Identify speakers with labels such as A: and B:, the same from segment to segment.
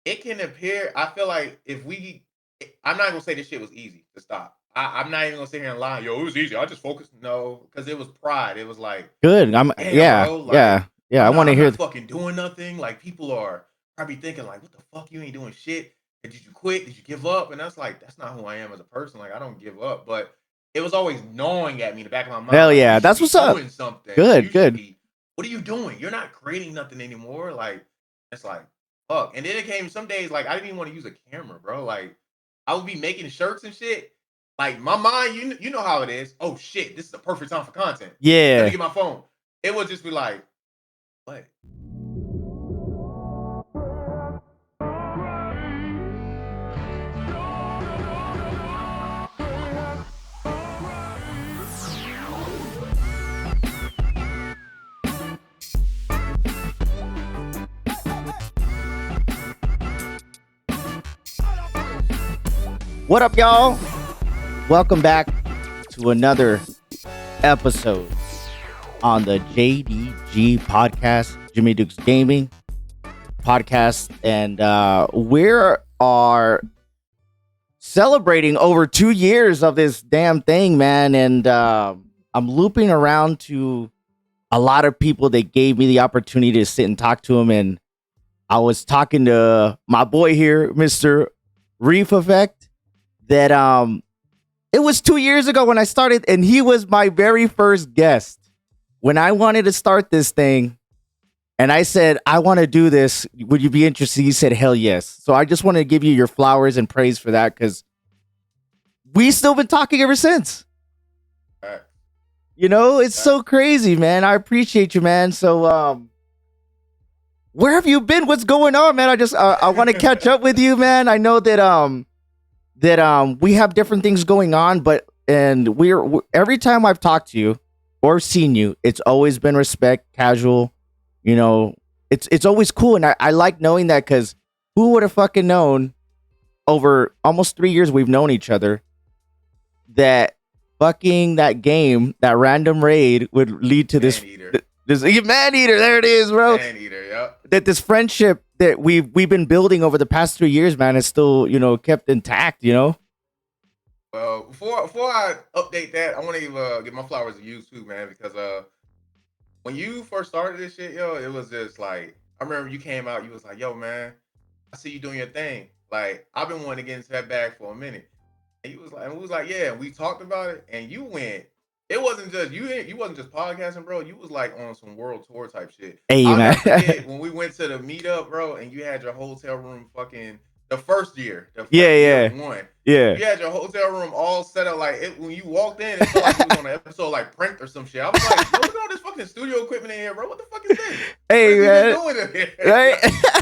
A: it can appear. I feel like I'm not gonna say this shit was easy to stop. I'm not even gonna sit here and lie. Yo, it was easy. I just focused. No, because it was pride. It was like,
B: Good.
A: damn,
B: Yeah,
A: bro. Like,
B: yeah, yeah. I want to
A: I'm
B: hear.
A: not fucking doing nothing. Like, people are probably thinking, like, what the fuck, you ain't doing shit. Did you quit? Did you give up? And that's like, that's not who I am as a person. Like, I don't give up. But it was always gnawing at me in the back of my mind,
B: Hell
A: like, you
B: yeah,
A: should
B: that's
A: be
B: what's up.
A: doing something. You
B: Good,
A: should
B: good.
A: be. What are you doing? You're not creating nothing anymore. Like, it's like, fuck. And then it came some days, like, I didn't even want to use a camera, bro. Like, I would be making shirts and shit. Like, my mind, you know how it is. Oh shit, this is the perfect time for content. Let me
B: Yeah.
A: get my phone. It would just be like, what?
B: What up, y'all? Welcome back to another episode on the JDG Podcast, Jimmy Duke's Gaming Podcast, and we are celebrating over 2 years of this damn thing, man. And I'm looping around to a lot of people that gave me the opportunity to sit and talk to them, and I was talking to my boy here, Mr. Reef Effect, that it was 2 years ago when I started, and he was my very first guest. When I wanted to start this thing, and I said, I want to do this, would you be interested? He said, hell yes. So I just want to give you your flowers and praise for that, because we still been talking ever since.
A: Right.
B: You know, it's so crazy, man. I appreciate you, man. So where have you been? What's going on, man? I want to catch up with you, man. I know that we have different things going on, but we're every time I've talked to you or seen you, it's always been respect, casual. You know, it's always cool, and I like knowing that, because who would have fucking known over almost 3 years we've known each other that fucking that game, that random raid would lead to this man eater. There it is, bro.
A: Man eater, yep.
B: That this friendship that we've been building over the past 3 years, man, is still, kept intact,
A: Well, before I update that, I want to give my flowers to you too, man, because when you first started this shit, yo, it was just like, I remember you came out, you was like, yo, man, I see you doing your thing. Like, I've been wanting to get into that bag for a minute. And we was like, yeah, and we talked about it, and you went. It wasn't just you wasn't just podcasting, bro. You was like on some world tour type shit.
B: Hey,
A: I'll
B: man.
A: never forget when we went to the meetup, bro, and you had your hotel room fucking the first year. Year one.
B: Yeah.
A: You had your hotel room all set up like it when you walked in, it felt like you was on an episode like Print or some shit. I was like, look at all this fucking studio equipment in here, bro. What the fuck is this?
B: Hey, man.
A: What is he doing in here?
B: Right?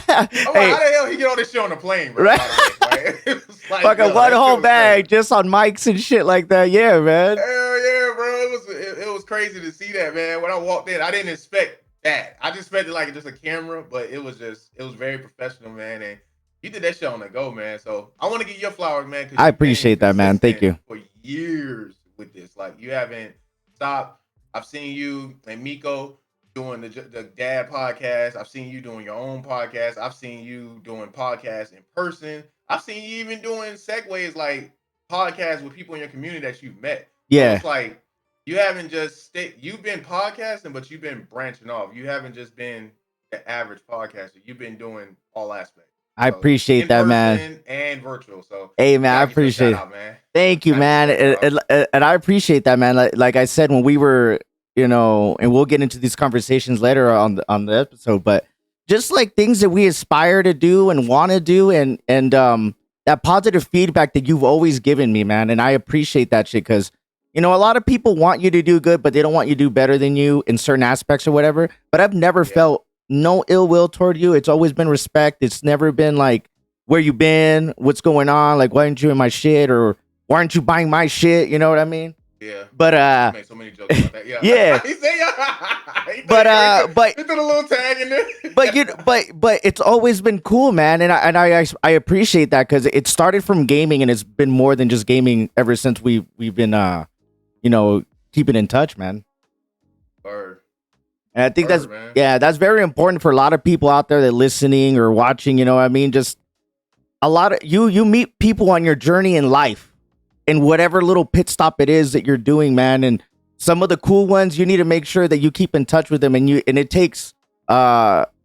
A: I'm like, how the hell he get all this shit on the plane, bro?
B: Right.
A: Like, it was like,
B: fucking one whole bag crazy. Just on mics and shit like that. Yeah, man.
A: Hell yeah, bro. It was crazy to see that, man. When I walked in, I didn't expect that. I just expected like just a camera, but it was very professional, man. And you did that shit on the go, man. So I want to give your flowers, man.
B: I appreciate that, man. Thank you.
A: For years with this, like you haven't stopped. I've seen you and Miko doing the dad podcast. I've seen you doing your own podcast. I've seen you doing podcasts in person. I've seen you even doing segues like podcasts with people in your community that you've met.
B: Yeah.
A: So it's like you haven't just you've been podcasting, but you've been branching off. You haven't just been the average podcaster. You've been doing all aspects.
B: I appreciate that, man.
A: And virtual. So
B: hey, man, I appreciate it. Man. Thank you, man. And I appreciate that, man. Like I said, when we were, and we'll get into these conversations later on the episode, but just like things that we aspire to do and want to do, and that positive feedback that you've always given me, man. And I appreciate that shit, because a lot of people want you to do good, but they don't want you to do better than you in certain aspects or whatever. But I've never felt no ill will toward you. It's always been respect. It's never been like, where you been? What's going on? Like, why aren't you in my shit? Or why aren't you buying my shit? You know what I mean?
A: Yeah.
B: But
A: I made so many jokes about that. Yeah.
B: Yeah.
A: he did a little tag in there.
B: but it's always been cool, man. And I appreciate that, because it started from gaming, and it's been more than just gaming ever since we've been keeping in touch, man.
A: Word.
B: And I think that's very important for a lot of people out there that listening or watching, you know what I mean? Just a lot of you meet people on your journey in life, in whatever little pit stop it is that you're doing, man. And some of the cool ones, you need to make sure that you keep in touch with them, and it takes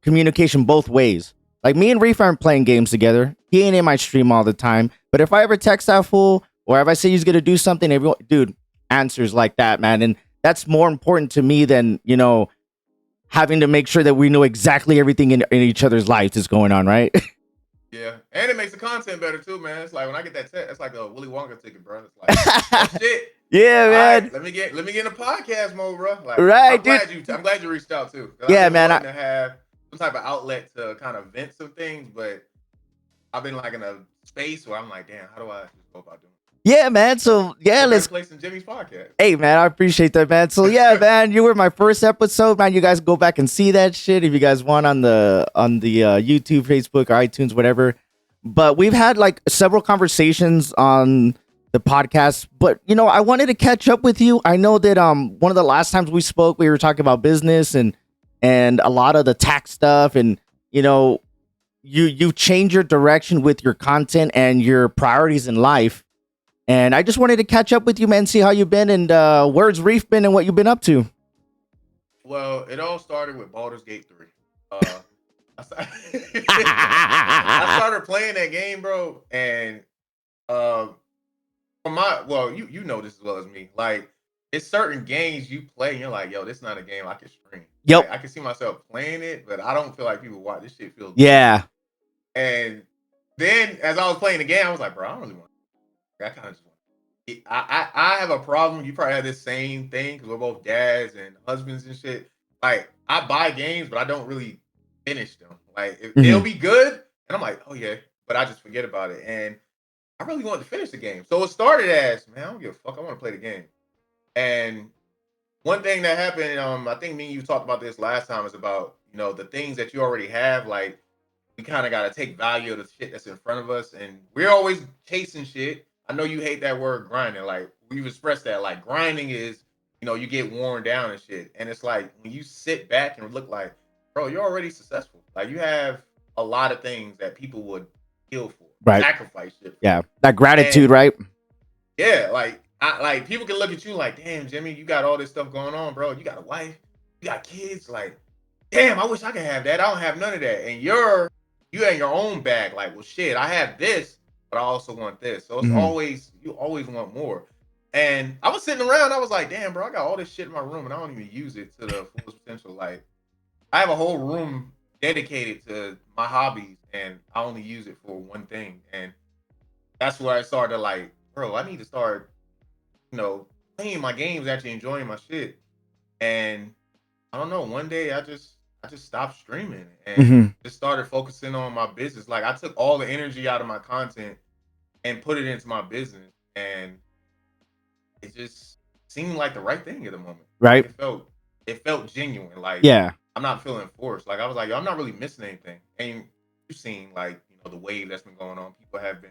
B: communication both ways. Like me and Reef aren't playing games together. He ain't in my stream all the time. But if I ever text that fool, or if I say he's gonna do something, everyone, dude, answers like that, man. And that's more important to me than having to make sure that we know exactly everything in each other's lives is going on, right?
A: Yeah, and it makes the content better too, man. It's like when I get that text, it's like a Willy Wonka ticket, bro. It's like, oh shit.
B: Yeah,
A: All
B: man.
A: right, let me get in a podcast mode, bro. Like,
B: Right, dude.
A: I'm glad you reached out too. 'Cause I've
B: Yeah,
A: been
B: man.
A: wanting to have some type of outlet to kind of vent some things, but I've been like in a space where I'm like, damn, how do I just go about doing it?
B: Yeah, man. So yeah, let's.
A: Place in Jimmy's podcast.
B: Hey, man, I appreciate that, man. So yeah, man, you were my first episode, man. You guys go back and see that shit if you guys want on the YouTube, Facebook, or iTunes, whatever. But we've had like several conversations on the podcast. But I wanted to catch up with you. I know that one of the last times we spoke, we were talking about business and a lot of the tax stuff, and you change your direction with your content and your priorities in life. And I just wanted to catch up with you, man, see how you've been and where's Reef been and what you've been up to.
A: Well, it all started with Baldur's Gate 3. I started playing that game, bro, and you know this as well as me. Like, it's certain games you play, and you're like, yo, this is not a game I can stream.
B: Yep.
A: Like, I can see myself playing it, but I don't feel like people watch this shit. Feels
B: yeah.
A: Good. And then as I was playing the game, I was like, bro, I don't really want. I kind of just want. I have a problem. You probably have this same thing because we're both dads and husbands and shit. Like, I buy games, but I don't really finish them. Like, they'll be good, and I'm like, oh yeah, but I just forget about it. And I really wanted to finish the game, so it started as, man, I don't give a fuck. I want to play the game. And one thing that happened, I think me and you talked about this last time, is about the things that you already have. Like, we kind of got to take value of the shit that's in front of us, and we're always chasing shit. I know you hate that word grinding. Like, we've expressed that. Like, grinding is, you get worn down and shit. And it's like, when you sit back and look like, bro, you're already successful. Like, you have a lot of things that people would kill for,
B: right?
A: Sacrifice shit.
B: Yeah, that gratitude, right?
A: Yeah, like people can look at you like, damn, Jimmy, you got all this stuff going on, bro. You got a wife, you got kids. Like, damn, I wish I could have that. I don't have none of that. And you in your own bag. Like, well, shit, I have this, but I also want this. So it's you always want more. And I was sitting around, I was like, damn, bro, I got all this shit in my room and I don't even use it to the fullest potential. Like, I have a whole room dedicated to my hobbies and I only use it for one thing. And that's where I started like, bro, I need to start, playing my games, actually enjoying my shit. And I don't know, one day I just stopped streaming and just started focusing on my business. Like, I took all the energy out of my content and put it into my business. And it just seemed like the right thing at the moment.
B: Right.
A: It felt genuine. Like,
B: yeah,
A: I'm not feeling forced. Like, I was like, yo, I'm not really missing anything. And you've seen, like, the wave that's been going on. People have been,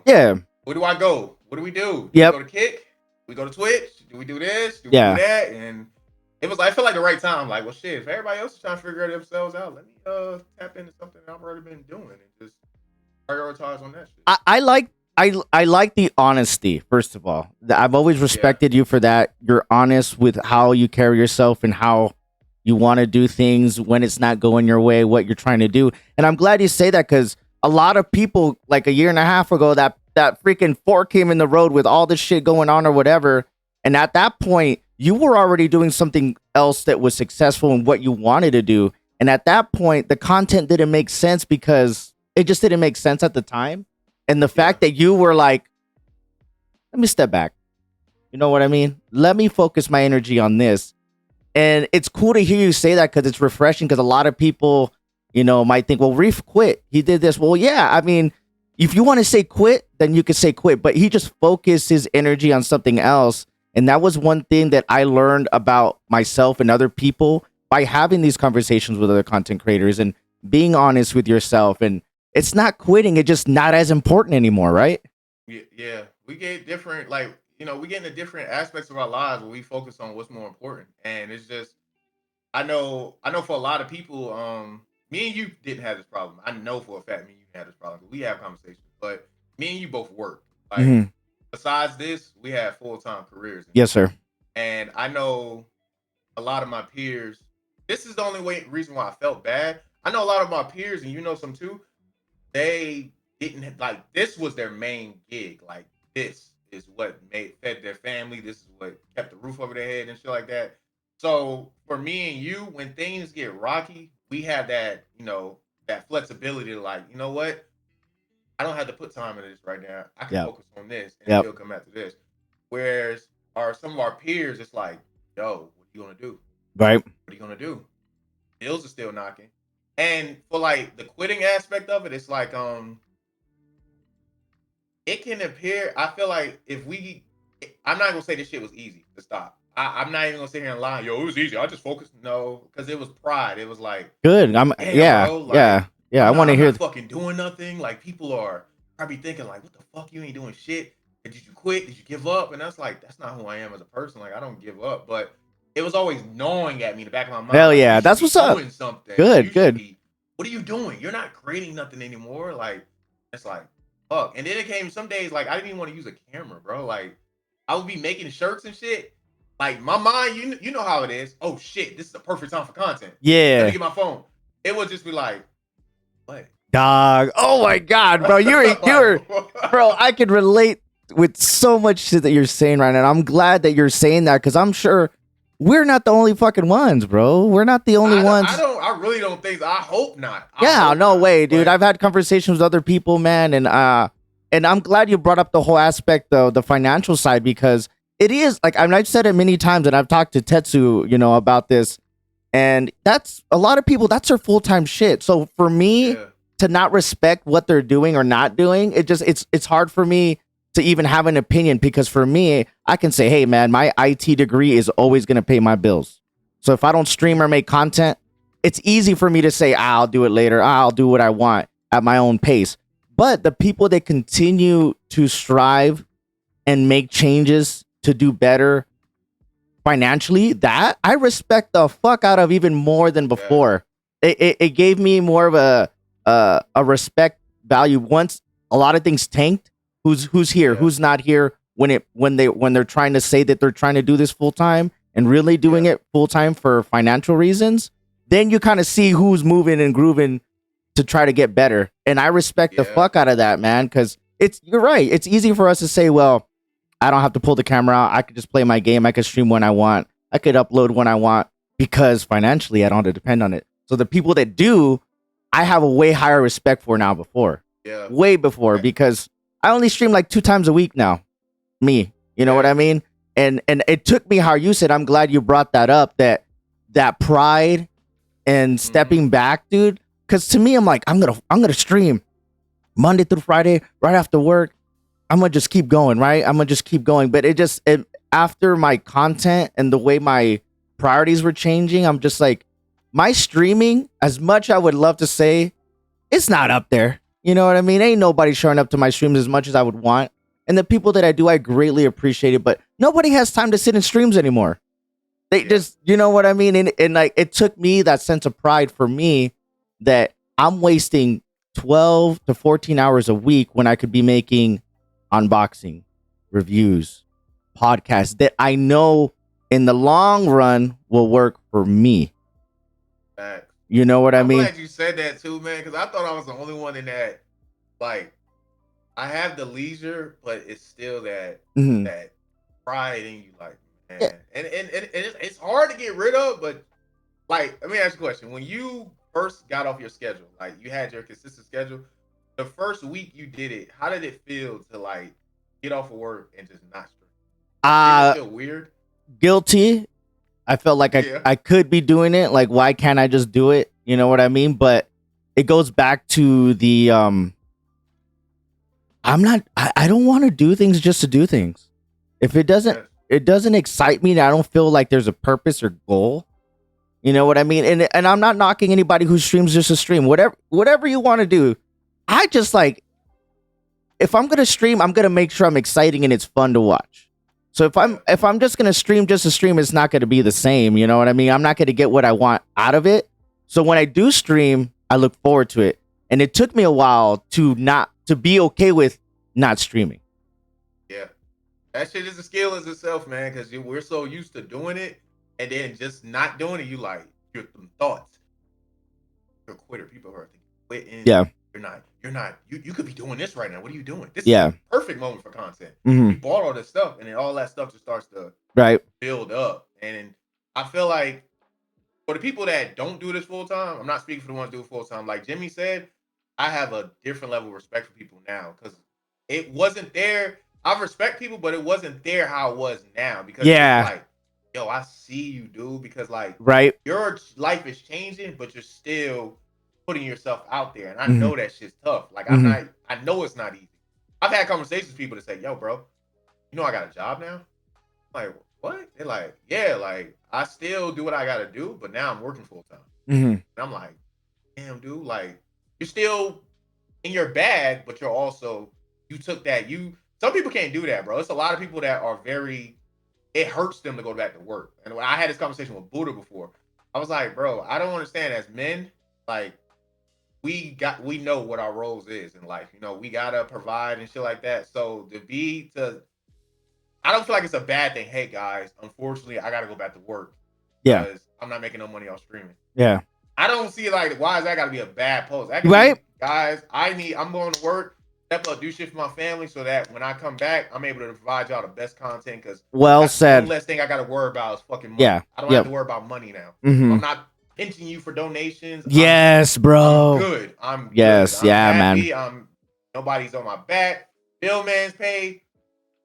B: yeah.
A: Where do I go? What do we do?
B: Yep.
A: Do we go to Kick? We go to Twitch? Do we do this? Do we do that? And it was, I feel like the right time. Like, well, shit, if everybody else is trying to figure themselves out, let me tap into something I've already been doing and just prioritize on that shit.
B: I like the honesty, first of all. I've always respected you for that. You're honest with how you carry yourself and how you want to do things when it's not going your way, what you're trying to do. And I'm glad you say that, because a lot of people, like a year and a half ago, that freaking fork came in the road with all this shit going on or whatever. And at that point, you were already doing something else that was successful in what you wanted to do. And at that point, the content didn't make sense because it just didn't make sense at the time. And the fact that you were like, let me step back. You know what I mean? Let me focus my energy on this. And it's cool to hear you say that, because it's refreshing, because a lot of people, might think, well, Reef quit. He did this. Well, yeah, I mean, if you want to say quit, then you could say quit. But he just focused his energy on something else. And that was one thing that I learned about myself and other people by having these conversations with other content creators and being honest with yourself. And it's not quitting. It's just not as important anymore, right?
A: Yeah. We get different, like, we get into different aspects of our lives where we focus on what's more important. And it's just, I know for a lot of people, me and you didn't have this problem. I know for a fact me and you had this problem. We have conversations, but me and you both work. Like
B: Mhm.
A: besides this, we have full-time careers.
B: Yes, sir.
A: And I know a lot of my peers. This is the only reason why I felt bad. I know a lot of my peers, and you know some too. They didn't like this was their main gig. Like this is what fed their family. This is what kept the roof over their head and shit like that. So for me and you, when things get rocky, we have that, that flexibility to like, you know what? I don't have to put time into this right now. I can
B: Yep.
A: focus on this and
B: Yep.
A: still come after this. Whereas some of our peers, it's like, yo, what are you gonna do?
B: Right.
A: What are you gonna do? Bills are still knocking. And for like the quitting aspect of it, it's like it can appear. I feel like I'm not gonna say this shit was easy to stop. I'm not even gonna sit here and lie. Yo, it was easy. I just focused. No, because it was pride. It was like,
B: Good.
A: damn, bro, like,
B: yeah. I want to
A: I'm
B: hear.
A: not fucking doing nothing. Like people are probably thinking like, what the fuck? You ain't doing shit. Did you quit? Did you give up? And that's like, that's not who I am as a person. Like I don't give up. But it was always gnawing at me in the back of my mind.
B: Hell
A: like,
B: yeah,
A: you should
B: that's
A: be
B: what's up.
A: doing something.
B: Good, good.
A: What are you doing? You're not creating nothing anymore. Like it's like fuck. And then it came some days like I didn't even want to use a camera, bro. Like I would be making shirts and shit. Like my mind, you know how it is. Oh shit, this is the perfect time for content. Let
B: Yeah.
A: me get my phone. It would just be like, what?
B: Dog. Oh my God, bro. You're, bro. I can relate with so much shit that you're saying right now. I'm glad that you're saying that because I'm sure we're not the only fucking ones, bro. We're not the only ones.
A: I really don't think. I hope not.
B: Yeah,
A: hope
B: no
A: not,
B: way, dude.
A: but
B: I've had conversations with other people, man, and I'm glad you brought up the whole aspect of the financial side because it is like I've said it many times, and I've talked to Tetsu, about this, and that's a lot of people. That's their full time shit. So for me
A: yeah,
B: to not respect what they're doing or not doing, it's hard for me to even have an opinion because for me, I can say, hey man, my IT degree is always gonna pay my bills. So if I don't stream or make content, it's easy for me to say, I'll do it later. I'll do what I want at my own pace. But the people that continue to strive and make changes to do better financially, that I respect the fuck out of even more than before. It gave me more of a respect value. Once a lot of things tanked, who's here, who's not here, when they're trying to say that they're trying to do this full time and really doing it full time for financial reasons, then you kind of see who's moving and grooving to try to get better. And I respect the fuck out of that, man, because you're right. It's easy for us to say, well, I don't have to pull the camera out. I could just play my game. I could stream when I want. I could upload when I want because financially I don't have to depend on it. So the people that do, I have a way higher respect for now before.
A: Yeah.
B: Way before because I only stream like 2 times a week now. Me. You know what I mean? And it took me how you said, I'm glad you brought that up, that pride and stepping back, dude. Because to me, I'm like, I'm gonna stream Monday through Friday right after work. I'm gonna just keep going, right? I'm gonna just keep going. But after my content and the way my priorities were changing, I'm just like, my streaming, as much I would love to say, it's not up there. You know what I mean? Ain't nobody showing up to my streams as much as I would want. And the people that I do, I greatly appreciate it. But nobody has time to sit in streams anymore. They just, you know what I mean? And like, it took me that sense of pride for me that I'm wasting 12 to 14 hours a week when I could be making unboxing, reviews, podcasts that I know in the long run will work for me.
A: Facts.
B: You know what I mean?
A: I'm glad you said that too, man, because I thought I was the only one in that. Like, I have the leisure, but it's still that pride in you, like, man. And it's hard to get rid of, but like, let me ask you a question. When you first got off your schedule, like you had your consistent schedule, the first week you did it, how did it feel to like get off of work and just not stream? Did it feel weird?
B: Guilty. I felt like I could be doing it. Like, why can't I just do it? You know what I mean? But it goes back to the I don't want to do things just to do things. If it doesn't excite me, and I don't feel like there's a purpose or goal. You know what I mean? And I'm not knocking anybody who streams just to stream. Whatever you want to do. I just like, if I'm gonna stream, I'm gonna make sure I'm exciting and it's fun to watch. So if I'm just gonna stream just to stream, it's not gonna be the same. You know what I mean? I'm not gonna get what I want out of it. So when I do stream, I look forward to it. And it took me a while to be okay with not streaming.
A: Yeah. That shit is a skill as itself, man, because we're so used to doing it, and then just not doing it, you're some thoughts. You're a quitter. People are thinking, quitting.
B: Yeah.
A: You're not, you could be doing this right now. What are you doing? This
B: Yeah.
A: is a perfect moment for content.
B: Mhm.
A: We bought all this stuff, and then all that stuff just starts to build up. And I feel like for the people that don't do this full time, I'm not speaking for the ones who do it full time. Like Jimmy said, I have a different level of respect for people now because it wasn't there. I respect people, but it wasn't there how it was now. Because it's like, yo, I see you, dude. Because like, your life is changing, but you're still putting yourself out there, and I know that shit's tough. Like I know it's not easy. I've had conversations with people that say, yo, bro, you know I got a job now. I'm like, what? They're like, yeah, like I still do what I gotta do, but now I'm working full time. And I'm like, damn, dude, like you're still in your bag, but you're also, you took that. Some people can't do that, bro. It's a lot of people that are it hurts them to go back to work. And when I had this conversation with Buddha before, I was like, bro, I don't understand, as men, like we know what our roles is in life. You know, we gotta provide and shit like that. So I don't feel like it's a bad thing. Hey guys, unfortunately, I gotta go back to work.
B: Yeah.
A: Because I'm not making no money off streaming.
B: Yeah.
A: I don't see like, why is that gotta be a bad post? That be, guys, I'm going to work, step up, do shit for my family so that when I come back, I'm able to provide y'all the best content. Because
B: said.
A: The less thing I gotta worry about is fucking money.
B: Yeah.
A: I don't have to worry about money now. I'm not pinching you for donations.
B: Yes, bro.
A: I'm good. I'm
B: yes,
A: good. I'm happy.
B: Man.
A: Nobody's on my back. Bill man's paid.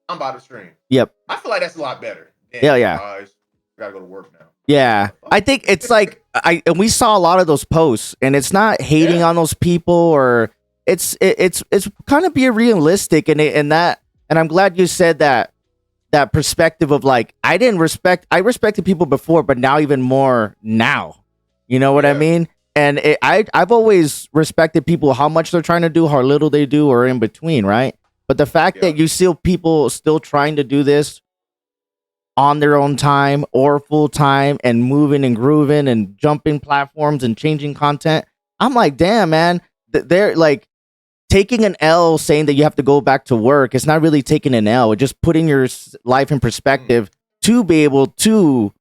A: I'm about to stream.
B: Yep.
A: I feel like that's a lot better.
B: Yeah.
A: Guys, we gotta go to work now.
B: Yeah. I think it's like and we saw a lot of those posts, and it's not hating on those people, or it's kind of being realistic, and I'm glad you said that perspective of like I respected people before, but now even more now. You know what I mean? And I've always respected people, how much they're trying to do, how little they do, or in between, right? But the fact that you see people still trying to do this on their own time or full time and moving and grooving and jumping platforms and changing content, I'm like, damn, man, they're like taking an L, saying that you have to go back to work. It's not really taking an L. It's just putting your life in perspective to be able to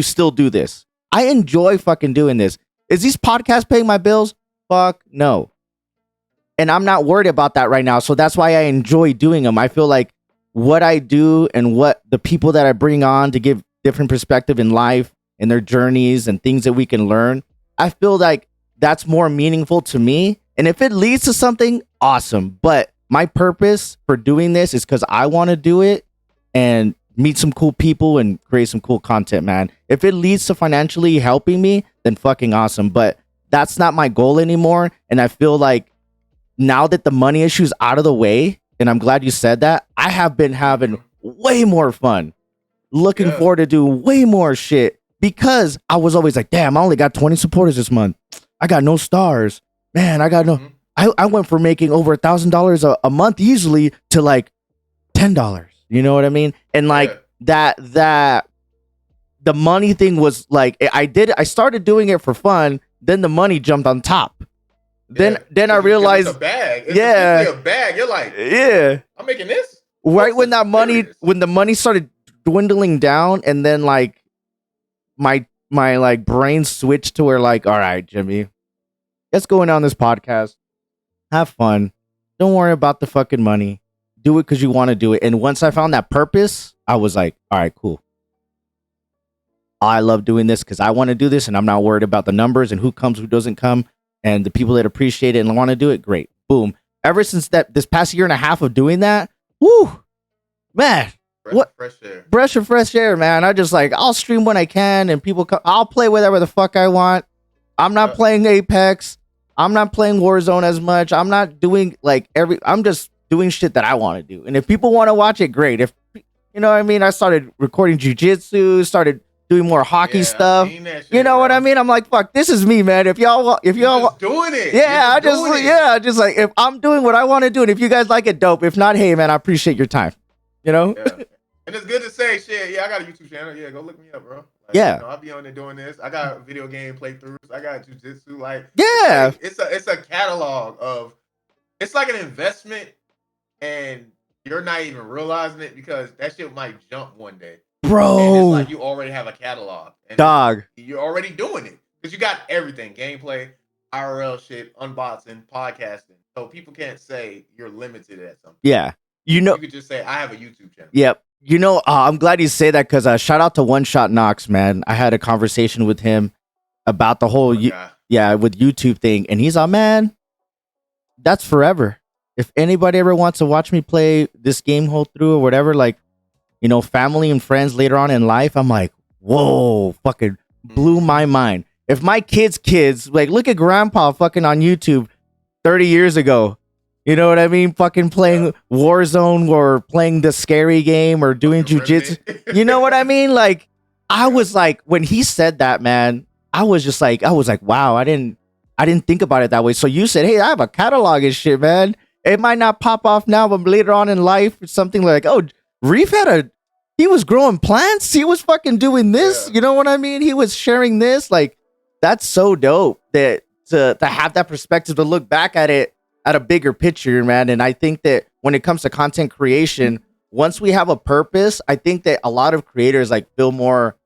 B: still do this. I enjoy fucking doing this. Is these podcasts paying my bills? Fuck no. And I'm not worried about that right now. So that's why I enjoy doing them. I feel like what I do and what the people that I bring on to give different perspective in life and their journeys and things that we can learn, I feel like that's more meaningful to me. And if it leads to something, awesome. But my purpose for doing this is because I want to do it and meet some cool people and create some cool content, man. If it leads to financially helping me, then fucking awesome. But that's not my goal anymore. And I feel like now that the money issue is out of the way, and I'm glad you said that, I have been having way more fun. Looking forward to do way more shit, because I was always like, damn, I only got 20 supporters this month. I got no stars. Man, I got no... I went from making over $1,000 a month easily to like $10. You know what I mean? And like that the money thing was like, I started doing it for fun. Then the money jumped on top. Then I realized,
A: it's a bag. It's a bag. You're like, I'm making this.
B: Right when the money started dwindling down, and then like my like brain switched to where like, all right, Jimmy, let's go in on this podcast. Have fun. Don't worry about the fucking money. Do it because you want to do it. And once I found that purpose, I was like, all right, cool. I love doing this because I want to do this, and I'm not worried about the numbers and who comes, who doesn't come, and the people that appreciate it and want to do it. Great. Boom. Ever since this past year and a half of doing that, woo, man. Fresh air, man. I just like, I'll stream when I can, and people come. I'll play whatever the fuck I want. I'm not playing Apex. I'm not playing Warzone as much. I'm not doing like I'm just doing shit that I want to do. And if people want to watch it, great. If you know what I mean, I started recording jiu-jitsu, started doing more hockey stuff. Shit, you know what I mean? I'm like, fuck, this is me, man. If y'all
A: doing it.
B: Yeah, just like if I'm doing what I want to do, and if you guys like it, dope. If not, hey man, I appreciate your time. You know?
A: Yeah. And it's good to say shit. Yeah, I got a YouTube channel. Yeah, go look me up, bro. Like,
B: Yeah.
A: I'll be on there doing this. I got video game playthroughs. I got jujitsu. Like,
B: Yeah.
A: it's a catalog of. It's like an investment, and you're not even realizing it because that shit might jump one day. And it's
B: Bro.
A: like you already have a catalog, and
B: Dog.
A: you're already doing it because you got everything: gameplay, IRL shit, unboxing, podcasting. So people can't say you're limited at something.
B: Yeah.
A: You could just say I have a YouTube channel.
B: Yep. I'm glad you say that because shout out to One Shot Knox, man. I had a conversation with him about the whole with YouTube thing, and he's like, man, that's forever. If anybody ever wants to watch me play this game whole through or whatever, like, family and friends later on in life, I'm like, whoa, fucking blew my mind. If my kids, like, look at grandpa fucking on YouTube 30 years ago. You know what I mean? Fucking playing Warzone or playing the scary game or doing jujitsu. You know what I mean? Like, I was like, when he said that, man, I was like, wow, I didn't think about it that way. So you said, hey, I have a catalog and shit, man. It might not pop off now, but later on in life, it's something like, oh, Reef he was growing plants. He was fucking doing this. Yeah. You know what I mean? He was sharing this. Like, that's so dope that to have that perspective to look back at it at a bigger picture, man. And I think that when it comes to content creation, once we have a purpose, I think that a lot of creators like feel more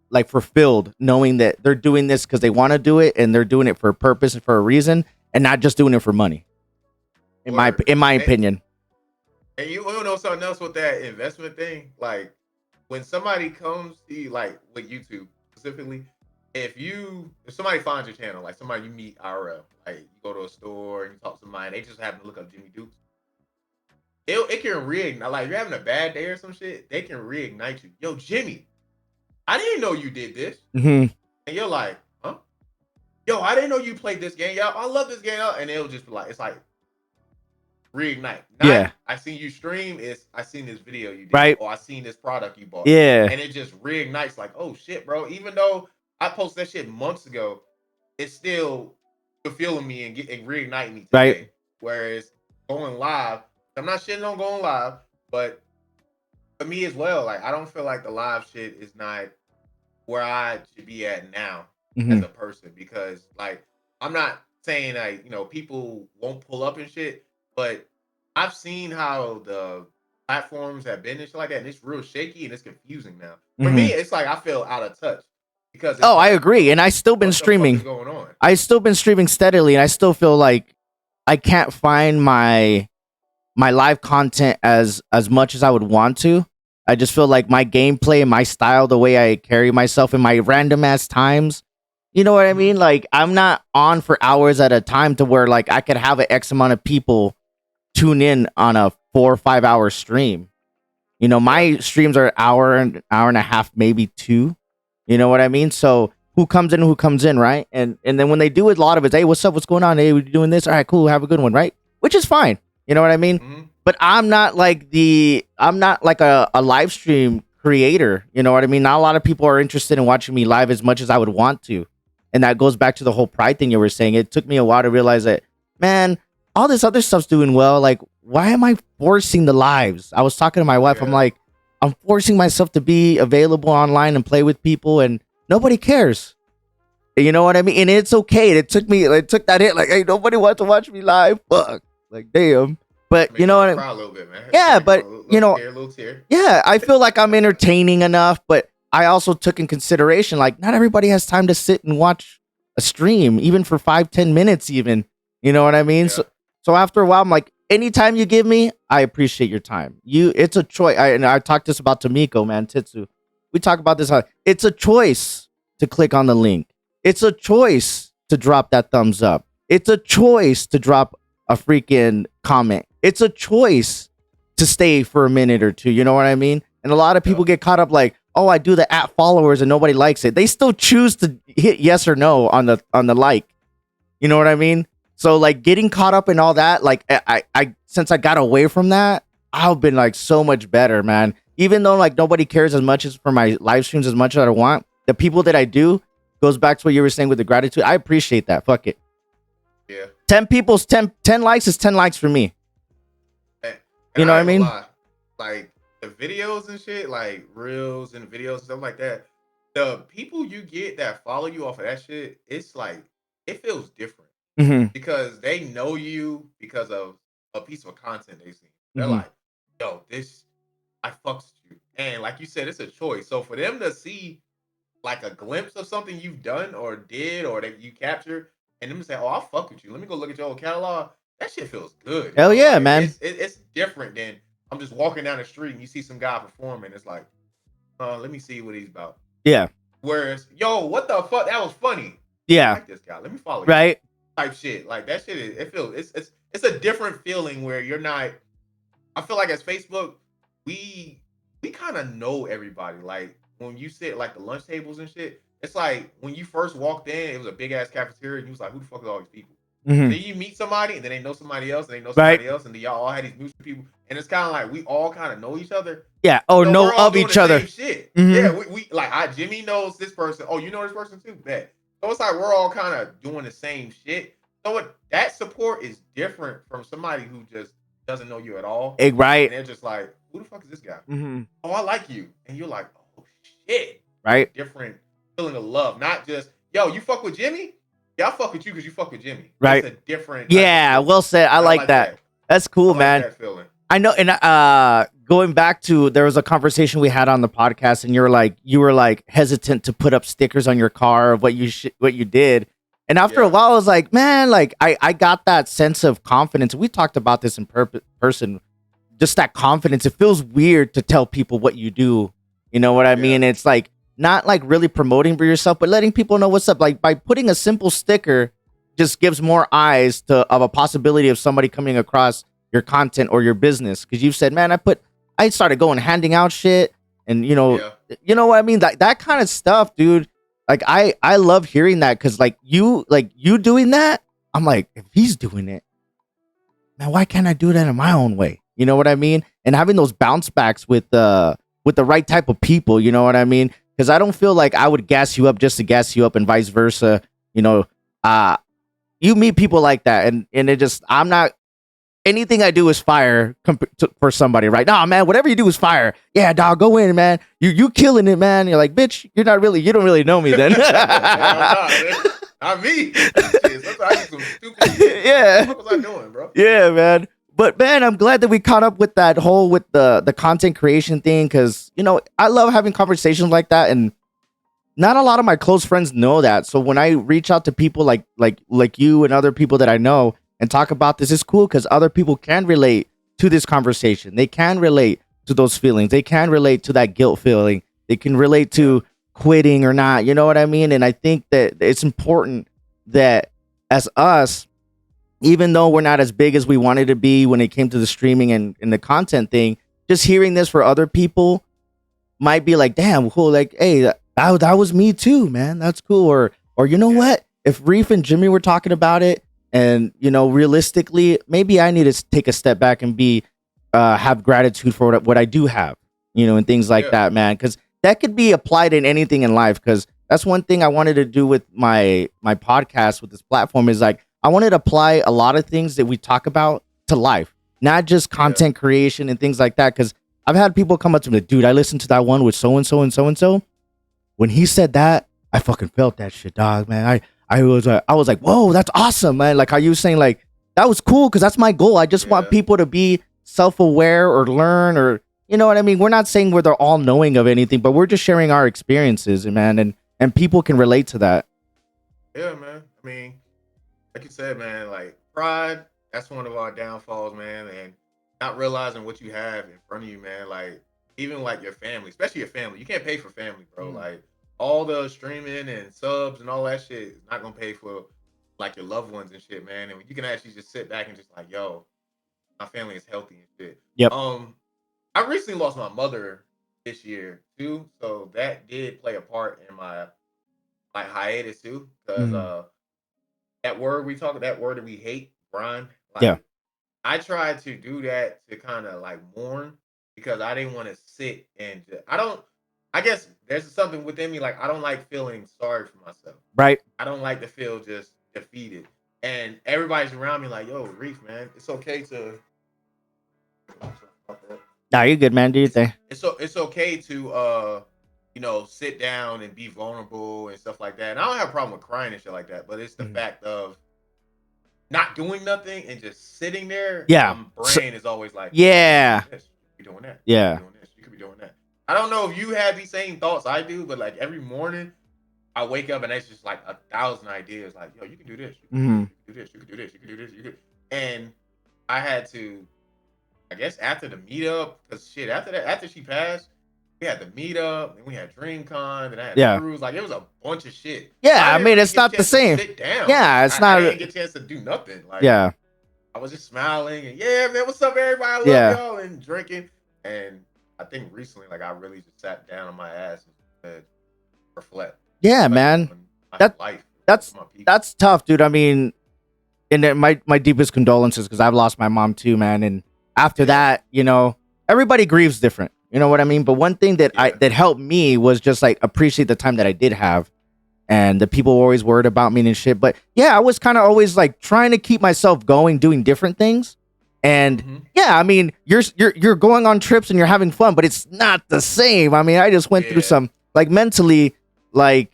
B: like fulfilled knowing that they're doing this because they want to do it and they're doing it for a purpose and for a reason and not just doing it for money. In my opinion.
A: And you know something else with that investment thing? Like when somebody comes to you, like with YouTube specifically, if somebody finds your channel, like somebody you meet IRL, like you go to a store and you talk to somebody, and they just happen to look up Jimmy Dukes, it can reignite. Like you're having a bad day or some shit, they can reignite you. Yo, Jimmy, I didn't know you did this.
B: Mm-hmm.
A: And you're like, huh? Yo, I didn't know you played this game. Yo, I love this game. And it'll just be like, it's like reignite.
B: Yeah.
A: I seen you stream. I seen this video you did.
B: Right.
A: Or I seen this product you bought.
B: Yeah.
A: And it just reignites like, oh shit, bro. Even though I posted that shit months ago, it's still fulfilling me and reigniting me today.
B: Right.
A: Whereas going live, I'm not shitting on going live, but for me as well, like I don't feel like the live shit is not where I should be at now as a person, because like I'm not saying like people won't pull up and shit, but I've seen how the platforms have been and shit like that, and it's real shaky and it's confusing now. For me, it's like I feel out of touch because
B: I agree, and I still been streaming.
A: What the fuck is going on?
B: I still been streaming steadily, and I still feel like I can't find my live content as much as I would want to. I just feel like my gameplay and my style, the way I carry myself in my random ass times, you know what I mean? Like I'm not on for hours at a time to where like I could have an X amount of people tune in on a 4 or 5 hour stream. My streams are an hour and a half, maybe 2. You know what I mean? So who comes in, right? And then when they do it, a lot of it's, hey, what's up? What's going on? Hey, we're doing this. All right, cool. Have a good one, right? Which is fine. You know what I mean? Mm-hmm. But I'm not like a live stream creator. You know what I mean? Not a lot of people are interested in watching me live as much as I would want to. And that goes back to the whole pride thing you were saying. It took me a while to realize that, man, all this other stuff's doing well. Like, why am I forcing the lives? I was talking to my wife. Yeah. I'm like, I'm forcing myself to be available online and play with people, and nobody cares. You know what I mean? And it's okay. It took that hit. Like, hey, nobody wants to watch me live. Fuck. Like, damn. But you know what I mean?
A: Cry a little bit, man.
B: Yeah, but
A: little tear.
B: Yeah, I feel like I'm entertaining enough, but I also took in consideration, like, not everybody has time to sit and watch a stream, even for 5-10 minutes, even. You know what I mean? Yeah. So after a while, I'm like, anytime you give me, I appreciate your time. It's a choice. I talked this about Tamiko, man, Titsu. We talk about this. It's a choice to click on the link. It's a choice to drop that thumbs up. It's a choice to drop a freaking comment. It's a choice to stay for a minute or two. You know what I mean? And a lot of people get caught up like, oh, I do the @followers and nobody likes it. They still choose to hit yes or no on the like. You know what I mean? So like getting caught up in all that, like I since I got away from that, I've been like so much better, man. Even though like nobody cares as much as for my live streams as much as I want, the people that I do, goes back to what you were saying with the gratitude. I appreciate that. Fuck it.
A: Yeah.
B: 10 likes is 10 likes for me.
A: And
B: you know what I mean?
A: Like the videos and shit, like reels and videos and stuff like that. the people you get that follow you off of that shit, it's like it feels different
B: Hmm.
A: because they know you because of a piece of content they see. They're
B: Hmm.
A: like, yo, this I fucks with you. And like you said, it's a choice. So for them to see like a glimpse of something you've done or did or that you captured, and them to say, "Oh, I'll fuck with you. Let me go look at your old catalog." That shit feels good,
B: Hell
A: yo.
B: yeah,
A: Like
B: man.
A: it's different than I'm just walking down the street and you see some guy performing. It's like, let me see what he's about.
B: Yeah.
A: Whereas, yo, what the fuck? That was funny. I
B: Yeah.
A: like this guy. Let me follow you.
B: Right.
A: Type shit. Like that shit is it feels it's a different feeling where you're not I feel like as Facebook, we we kind of know everybody. Like when you sit like the lunch tables and shit, it's like when you first walked in, it was a big ass cafeteria, and you was like, "Who the fuck are all these people?"
B: Hmm.
A: And then you meet somebody, and then they know somebody else, and they know
B: Right.
A: somebody else, and then y'all all had these mutual people, and it's kind of like we all kind of know each other,
B: Yeah. Or
A: so
B: know
A: we're all
B: of
A: doing the
B: each other.
A: same shit.
B: Hmm.
A: Yeah, we like Jimmy knows this person. Oh, you know this person too. Bet. So it's like we're all kind of doing the same shit. So that support is different from somebody who just doesn't know you at all,
B: Right.
A: and they're just like, "Who the fuck is this guy?
B: Hmm.
A: Oh, I like you," and you're like, "Oh shit!" It's a
B: Right.
A: different feeling of love, not just yo, you fuck with Jimmy. Yeah, I fuck with you because you fuck with Jimmy. It's
B: Right.
A: a different type of
B: Yeah.
A: feeling.
B: Well said. I
A: And I
B: like
A: like
B: that.
A: that.
B: That's
A: I
B: cool,
A: like
B: man.
A: that feeling.
B: I know, and going back to there was a conversation we had on the podcast, and you were like hesitant to put up stickers on your car of what you did, and after a
A: Yeah,
B: while, I was like, man, like I got that sense of confidence. We talked about this in person, just that confidence. It feels weird to tell people what you do. You know what I
A: yeah,
B: mean? It's like not like really promoting for yourself, but letting people know what's up. Like by putting a simple sticker, just gives more eyes to of a possibility of somebody coming across your content or your business. Because you've said, man, I started going handing out shit, and
A: yeah.
B: you know what I mean. That kind of stuff, dude. Like I love hearing that because like you doing that, I'm like, if he's doing it, man, why can't I do that in my own way? You know what I mean? And having those bounce backs with the right type of people, you know what I mean? Because I don't feel like I would gas you up just to gas you up and vice versa. You know, uh, you meet people like that, and it just I'm not anything I do is fire for somebody, right? Nah, man, whatever you do is fire. Yeah, dog, go in, man. You killing it, man. You're like, bitch, you don't really know me then.
A: Hell no, man. Not me. Shit, sometimes I do some stupid shit. Like, what the
B: Yeah.
A: fuck was I doing, bro?
B: Yeah, man. But man, I'm glad that we caught up with that whole with the content creation thing because I love having conversations like that, and not a lot of my close friends know that. So when I reach out to people like you and other people that I know and talk about this, it's cool because other people can relate to this conversation. They can relate to those feelings. They can relate to that guilt feeling. They can relate
A: Yeah,
B: to quitting or not. You know what I mean? And I think that it's important that as us, even though we're not as big as we wanted to be when it came to the streaming and the content thing, just hearing this for other people might be like, damn, cool. Like, hey, that was me too, man. That's cool. Or you know
A: yeah,
B: what? If Reef and Jimmy were talking about it, and realistically, maybe I need to take a step back and be have gratitude for what I do have, and things like
A: yeah,
B: that, man. Because that could be applied in anything in life. Because that's one thing I wanted to do with my podcast with this platform is like I wanted to apply a lot of things that we talk about to life, not just
A: yeah.
B: content creation and things like that. Because I've had people come up to me, dude, I listened to that one with so and so and so and so. When he said that, I fucking felt that shit, dog, man. I was like, whoa, that's awesome, man. Like how you saying, like that was cool because that's my goal. I just want
A: Yeah.
B: people to be self-aware or learn, or you know what I mean. We're not saying we're all knowing of anything, but we're just sharing our experiences, man, and people can relate to that.
A: Yeah, man. I mean, like you said, man, like pride, that's one of our downfalls, man. And not realizing what you have in front of you, man. Like, even like your family, especially your family. You can't pay for family, bro.
B: Mm.
A: Like all the streaming and subs and all that shit is not gonna pay for like your loved ones and shit, man. And you can actually just sit back and just like, yo, my family is healthy and shit.
B: Yep.
A: I recently lost my mother this year too. So that did play a part in my like hiatus too. Cause
B: Mm.
A: that word that we hate, grind.
B: Yeah.
A: Like I tried to do that to kind of like mourn because I didn't want to sit and I don't. I guess there's something within me like I don't like feeling sorry for myself.
B: Right.
A: I don't like to feel just defeated. And everybody's around me like, yo, Reef, man, it's okay to.
B: Nah, you're good, man. Do you
A: It's
B: think?
A: it's okay to sit down and be vulnerable and stuff like that. And I don't have a problem with crying and shit like that, but it's the
B: Mhm.
A: fact of not doing nothing and just sitting there.
B: Yeah.
A: My brain is always like, you could be
B: Yeah.
A: doing this, you could be doing that, you could be
B: Yeah.
A: doing this, you could be doing that. I don't know if you have these same thoughts I do, but like every morning I wake up and it's just like 1,000 ideas. Like, yo, you can do this, you can do this,
B: Hmm.
A: you can do this, you can do this, you can do this, you could. And I had to, I guess, after the meetup, because shit, after that, after she passed, we had the meetup, and we had DreamCon, and I had the
B: Yeah.
A: cruise. Like, it was a bunch of shit. So
B: Yeah.
A: I
B: I
A: didn't
B: mean,
A: really
B: it's
A: get a
B: not the
A: chance to
B: same.
A: sit down.
B: Yeah. It's
A: I
B: not.
A: didn't get a chance to do nothing. Like,
B: Yeah.
A: I was just smiling and yeah, man, what's up, everybody? I love
B: Yeah.
A: y'all and drinking. And I think recently, like, I really just sat down on my ass and said, reflect,
B: Yeah,
A: reflect
B: man.
A: on my
B: That
A: life,
B: that's
A: my people.
B: that's tough, dude. I mean, and then my deepest condolences because I've lost my mom too, man. And after
A: Yeah,
B: that, everybody grieves different. You know what I mean? But one thing that I
A: yeah,
B: that helped me was just like appreciate the time that I did have, and the people were always worried about me and shit. But yeah, I was kind of always like trying to keep myself going, doing different things. And
A: hmm,
B: yeah, I mean, you're going on trips and you're having fun, but it's not the same. I mean, I just went through
A: yeah,
B: some like mentally, like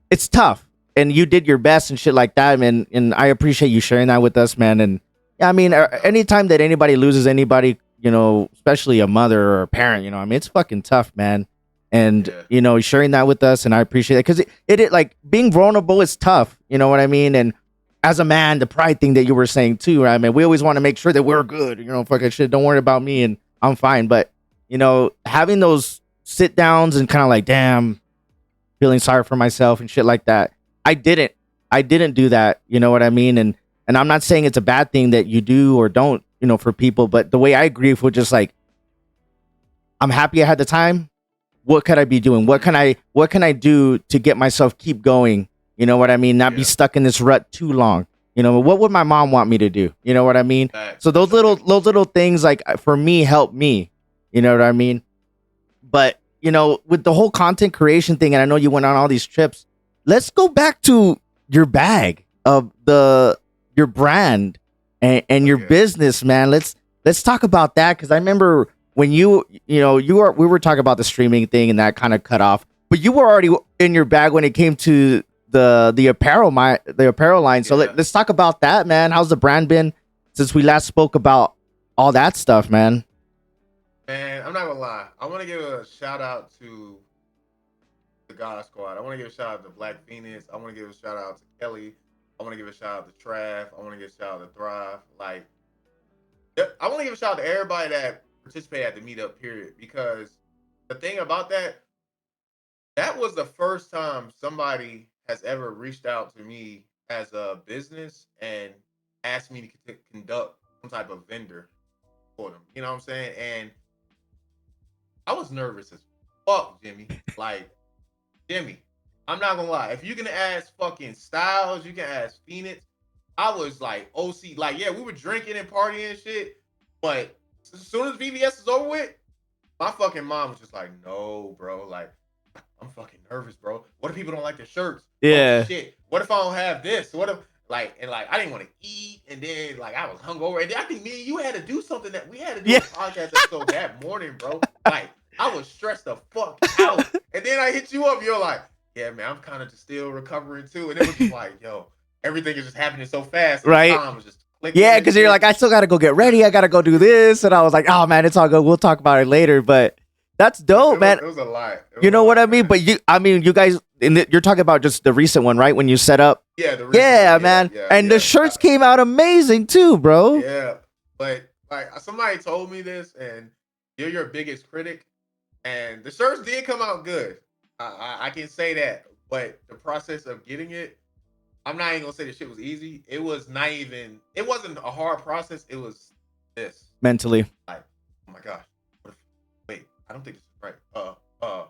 B: it's tough, and you did your best and shit like that, man. And I appreciate you sharing that with us, man. And yeah, I mean,
A: no doubt.
B: anytime that anybody loses anybody, especially a mother or a parent, I mean, it's fucking tough, man. And
A: Yeah,
B: sharing that with us, and I appreciate it because it like being vulnerable is tough. You know what I mean? And as a man, the pride thing that you were saying too, right? I mean, we always want to make sure that we're good. Fucking shit. Don't worry about me, and I'm fine. But having those sit downs and kind of like, damn, feeling sorry for myself and shit like that. I didn't. I didn't do that. You know what I mean? And I'm not saying it's a bad thing that you do or don't, for people. But the way I grieve was just like, I'm happy I had the time. What could I be doing? What can I do to get myself keep going? You know what I mean? Not be
A: yeah.
B: stuck in this rut too long. What would my mom want me to do? You know what I mean?
A: Facts.
B: So
A: That's
B: those
A: a
B: little
A: big one.
B: those little things like for me help me. You know what I mean? But with the whole content creation thing, and I know you went on all these trips. Let's go back to your bag of your brand and your
A: Okay.
B: business, man. Let's talk about that because I remember when we were talking about the streaming thing and that kind of cut off, but you were already in your bag when it came to the apparel line. So
A: Yeah.
B: let's talk about that, man. How's the brand been since we last spoke about all that stuff, man?
A: Man, I'm not gonna lie. I want to give a shout out to the God Squad. I want to give a shout out to Black Phoenix. I want to give a shout out to Kelly. I want to give a shout out to Trav. I want to give a shout out to Thrive. Like, I want to give a shout out to everybody that participated at the meetup. Period. Because the thing about that was the first time somebody has ever reached out to me as a business and asked me to conduct some type of vendor for them. You know what I'm saying? And I was nervous as fuck, Jimmy. Like, Jimmy, I'm not gonna lie. If you can ask fucking Styles, you can ask Phoenix. I was like OC, like, yeah, we were drinking and partying and shit. But as soon as VVS is over with, my fucking mom was just like, no, bro. Like, I'm fucking nervous, bro. What if people don't like the shirts? Oh
B: Yeah.
A: shit. What if I don't have this? What if I didn't want to eat and then like I was hungover. And then I think me and you had to do something that we had to do a
B: Yeah.
A: podcast episode that morning, bro. Like I was stressed the fuck out. And then I hit you up, you're like, yeah, man, I'm kind of just still recovering too. And it was just like, yo, everything is just happening so fast and the
B: Right.
A: time was just clicking
B: Yeah,
A: and
B: because you're
A: shit.
B: like, I still gotta go get ready. I gotta go do this, and I was like, oh man, it's all good. We'll talk about it later. But that's dope, man.
A: It was a lot. It
B: You
A: was a
B: know what
A: lot,
B: I mean?
A: man.
B: But you guys, you're talking about just the recent one, right? When you set up,
A: Yeah, the
B: yeah,
A: recent,
B: man.
A: yeah,
B: And
A: yeah.
B: the shirts came out amazing too, bro.
A: Yeah, but like somebody told me this, and you're your biggest critic, and the shirts did come out good. I can say that, but the process of getting it, I'm not even gonna say the shit was easy. It was not even. It wasn't a hard process. It was this.
B: Mentally,
A: Like, oh my gosh, what if, wait, I don't think this is right. Oh, no,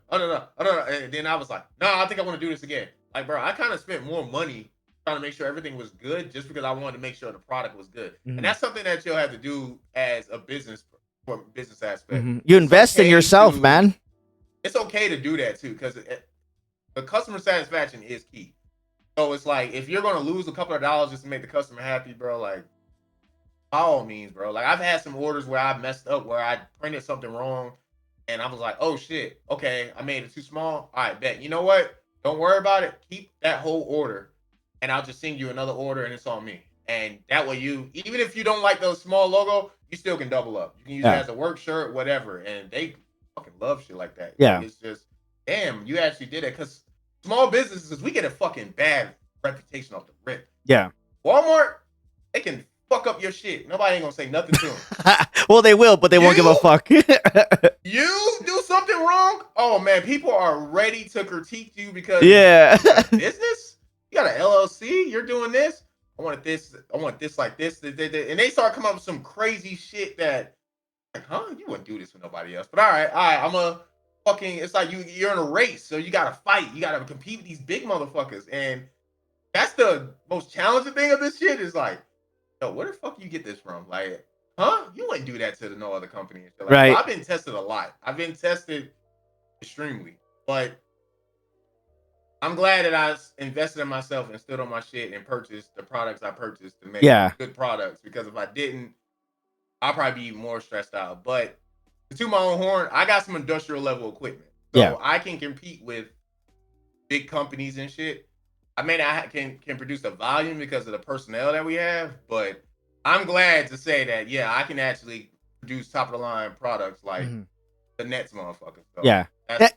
A: no. And then I was like, no, I think I want to do this again. Like, bro, I kind of spent more money trying to make sure everything was good just because I wanted to make sure the product was good. And
B: Mhm.
A: that's something that you'll have to do as a business from a business aspect.
B: You
A: It's
B: invest in
A: okay
B: yourself,
A: to
B: man.
A: it's okay to do that too because the customer satisfaction is key. So it's like if you're gonna lose a couple of dollars just to make the customer happy, bro, like by all means, bro. Like I've had some orders where I messed up, where I printed something wrong, And I was like, oh shit, okay, I made it too small. All right, bet. You know what? Don't worry about it. Keep that whole order, and I'll just send you another order, and it's on me. And that way, even if you don't like the small logo, you still can double up. You can use it
B: Yeah.
A: as a work shirt, whatever. And they fucking love shit like that.
B: Yeah.
A: It's just, damn, you actually did it. Because small businesses, we get a fucking bad reputation off the rip.
B: Yeah.
A: Walmart, they can fuck up your shit. Nobody ain't gonna say nothing to them.
B: Well, they will, but they won't give a fuck.
A: You do something wrong, oh man, people are ready to critique you because
B: Yeah.
A: you got a business, you got an LLC, you're doing this. I want this like this, and they start coming up with some crazy shit that, like, huh? You wouldn't do this for nobody else. But all right, I'm a fucking. It's like you're in a race, so you gotta fight, you gotta compete with these big motherfuckers, and that's the most challenging thing of this shit. Is like, yo, where the fuck you get this from? Like, huh? You wouldn't do that to no other company and shit. Like,
B: Right.
A: I've been tested a lot. I've been tested extremely, but I'm glad that I invested in myself and stood on my shit and purchased the products I purchased to make good products. Because if I didn't, I'll probably be even more stressed out. But to toot my own horn, I got some industrial level equipment, so I can compete with big companies and shit. I may not can produce the volume because of the personnel that we have, but I'm glad to say that I can actually produce top of the line products like the Nets motherfuckers. So that's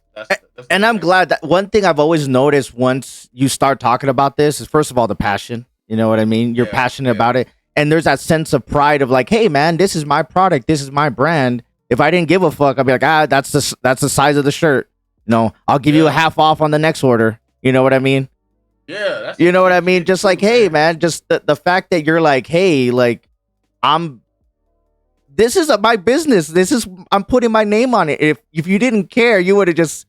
B: and I'm glad that one thing I've always noticed once you start talking about this is, first of all, the passion. You know what I mean? You're passionate about it. And there's that sense of pride of like, hey man, this is my product, this is my brand. If I didn't give a fuck, I'd be like, that's the size of the shirt. No, I'll give you a half off on the next order. You know what I mean?
A: Yeah, that's
B: you know what I mean? Just like, hey man, just the fact that you're like, hey, like, this is my business. I'm putting my name on it. If you didn't care, you would have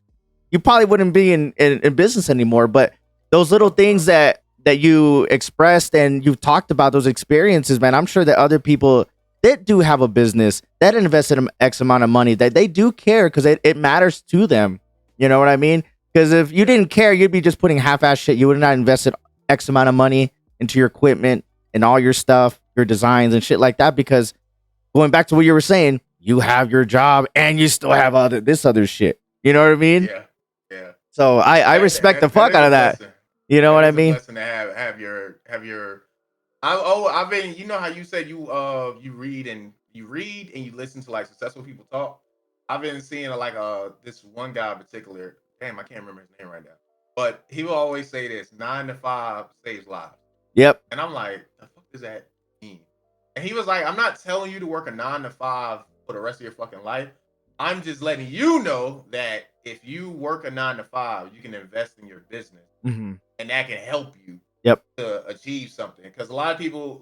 B: you probably wouldn't be in business anymore. But those little things that you expressed and you've talked about, those experiences, man, I'm sure that other people that do have a business that invested in X amount of money, that they do care because it matters to them. You know what I mean? Because if you didn't care, you'd be just putting half-ass shit. You would not invested X amount of money into your equipment and all your stuff, your designs and shit like that. Because going back to what you were saying, you have your job and you still have this other shit. You know what I mean?
A: Yeah.
B: So I respect the fuck out of that. You know what I mean?
A: It's a blessing to have your. I've been. You know how you said you read and you listen to like successful people talk. I've been seeing this one guy in particular. Damn, I can't remember his name right now. But he will always say this: 9 to 5 saves lives.
B: Yep.
A: And I'm like, the fuck does that mean? And he was like, I'm not telling you to work a 9 to 5 for the rest of your fucking life. I'm just letting you know that if you work a 9 to 5, you can invest in your business, and that can help you to achieve something. Because a lot of people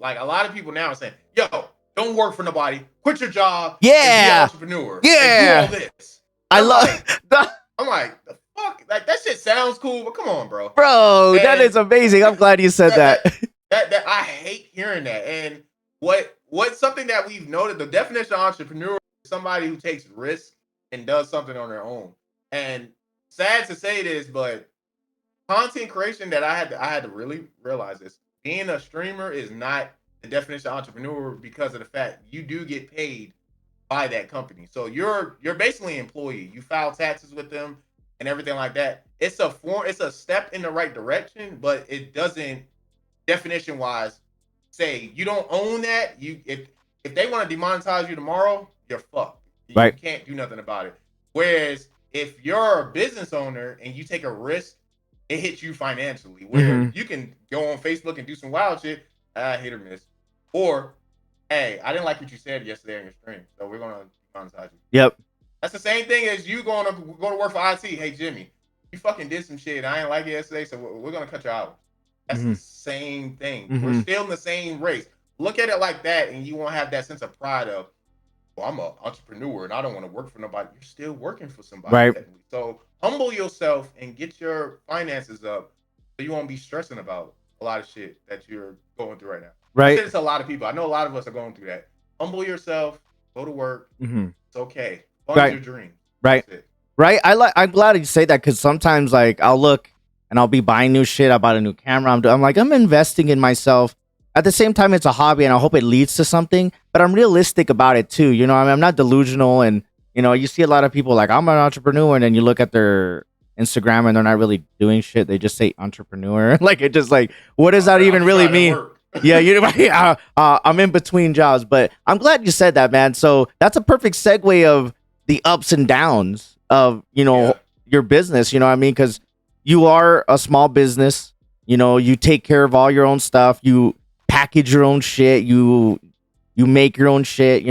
A: now are saying, yo, don't work for nobody, quit your job, and be an entrepreneur, and do all this. I'm like, the fuck, like that shit sounds cool, but come on, bro.
B: That is amazing. I'm glad you said that.
A: That I hate hearing that. And what's something that we've noted, the definition of entrepreneur is somebody who takes risks and does something on their own. And sad to say this, but content creation that I had to really realize this. Being a streamer is not the definition of entrepreneur because of the fact you do get paid by that company. So you're basically an employee. You file taxes with them and everything like that. It's a step in the right direction, but it doesn't, definition wise, say you don't own that. If they want to demonetize you tomorrow, you're fucked. You can't do nothing about it. Whereas if you're a business owner and you take a risk, it hits you financially. Where you can go on Facebook and do some wild shit, hit or miss. Or, hey, I didn't like what you said yesterday on your stream, so we're gonna demonetize you.
B: Yep.
A: That's the same thing as you going to go to work for IT. Hey Jimmy, you fucking did some shit. I ain't like it yesterday, so we're gonna cut your hours. That's the same thing. We're still in the same race. Look at it like that, and you won't have that sense of pride of, well, I'm an entrepreneur and I don't want to work for nobody. You're still working for somebody.
B: Right.
A: So humble yourself and get your finances up so you won't be stressing about a lot of shit that you're going through right now.
B: Right.
A: It's a lot of people. I know a lot of us are going through that. Humble yourself, go to work. It's okay. Fund your dream.
B: Right. Right. I'm glad you say that, because sometimes like I'll look and I'll be buying new shit. I bought a new camera. I'm like, I'm investing in myself. At the same time, it's a hobby and I hope it leads to something, but I'm realistic about it too. You know, I'm not delusional, and You know, you see a lot of people like, I'm an entrepreneur, and then you look at their Instagram and they're not really doing shit. They just say entrepreneur. Like, it just like, what does that even really mean? Yeah, I'm in between jobs, but I'm glad you said that, man. So that's a perfect segue of the ups and downs of, your business, you know what I mean? Because you are a small business, you take care of all your own stuff, you package your own shit, you make your own shit,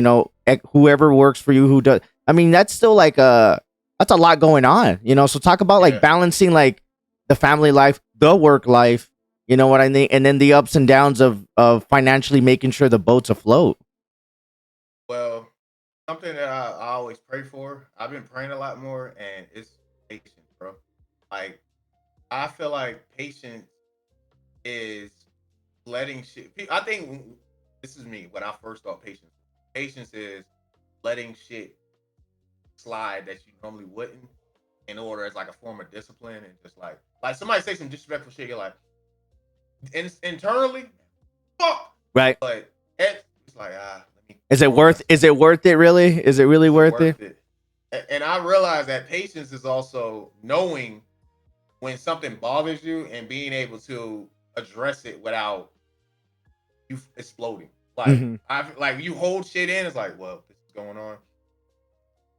B: whoever works for you, who does. I mean, that's still like that's a lot going on, so talk about like balancing like the family life, the work life, you know what I mean? And then the ups and downs of financially making sure the boat's afloat.
A: Well, something that I always pray for. I've been praying a lot more, and it's patience, bro. Like, I feel like patience is letting shit. I think this is me when I first thought patience. Patience is letting shit slide that you normally wouldn't, in order as like a form of discipline, and just like somebody say some disrespectful shit, you're like, internally, fuck.
B: Right.
A: But it's like, let me.
B: Is it worth it really? Is it really worth it?
A: And I realize that patience is also knowing when something bothers you and being able to address it without you exploding. Like, like you hold shit in, it's like, well, this is going on.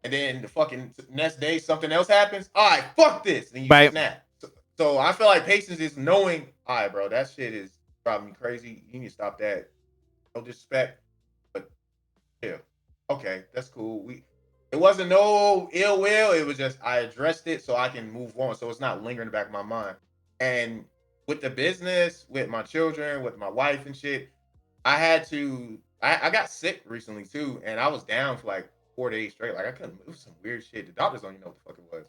A: And then the fucking next day, something else happens. All right, fuck this. And you snap. So I feel like patience is knowing, all right, bro, that shit is driving me crazy. You need to stop that. No disrespect, but yeah, okay, that's cool. It wasn't no ill will. It was just I addressed it so I can move on. So it's not lingering in the back of my mind. And with the business, with my children, with my wife and shit, I had to. I got sick recently too, and I was down for like 4 days straight. Like, I couldn't. It was some weird shit. The doctors don't even know what the fuck it was.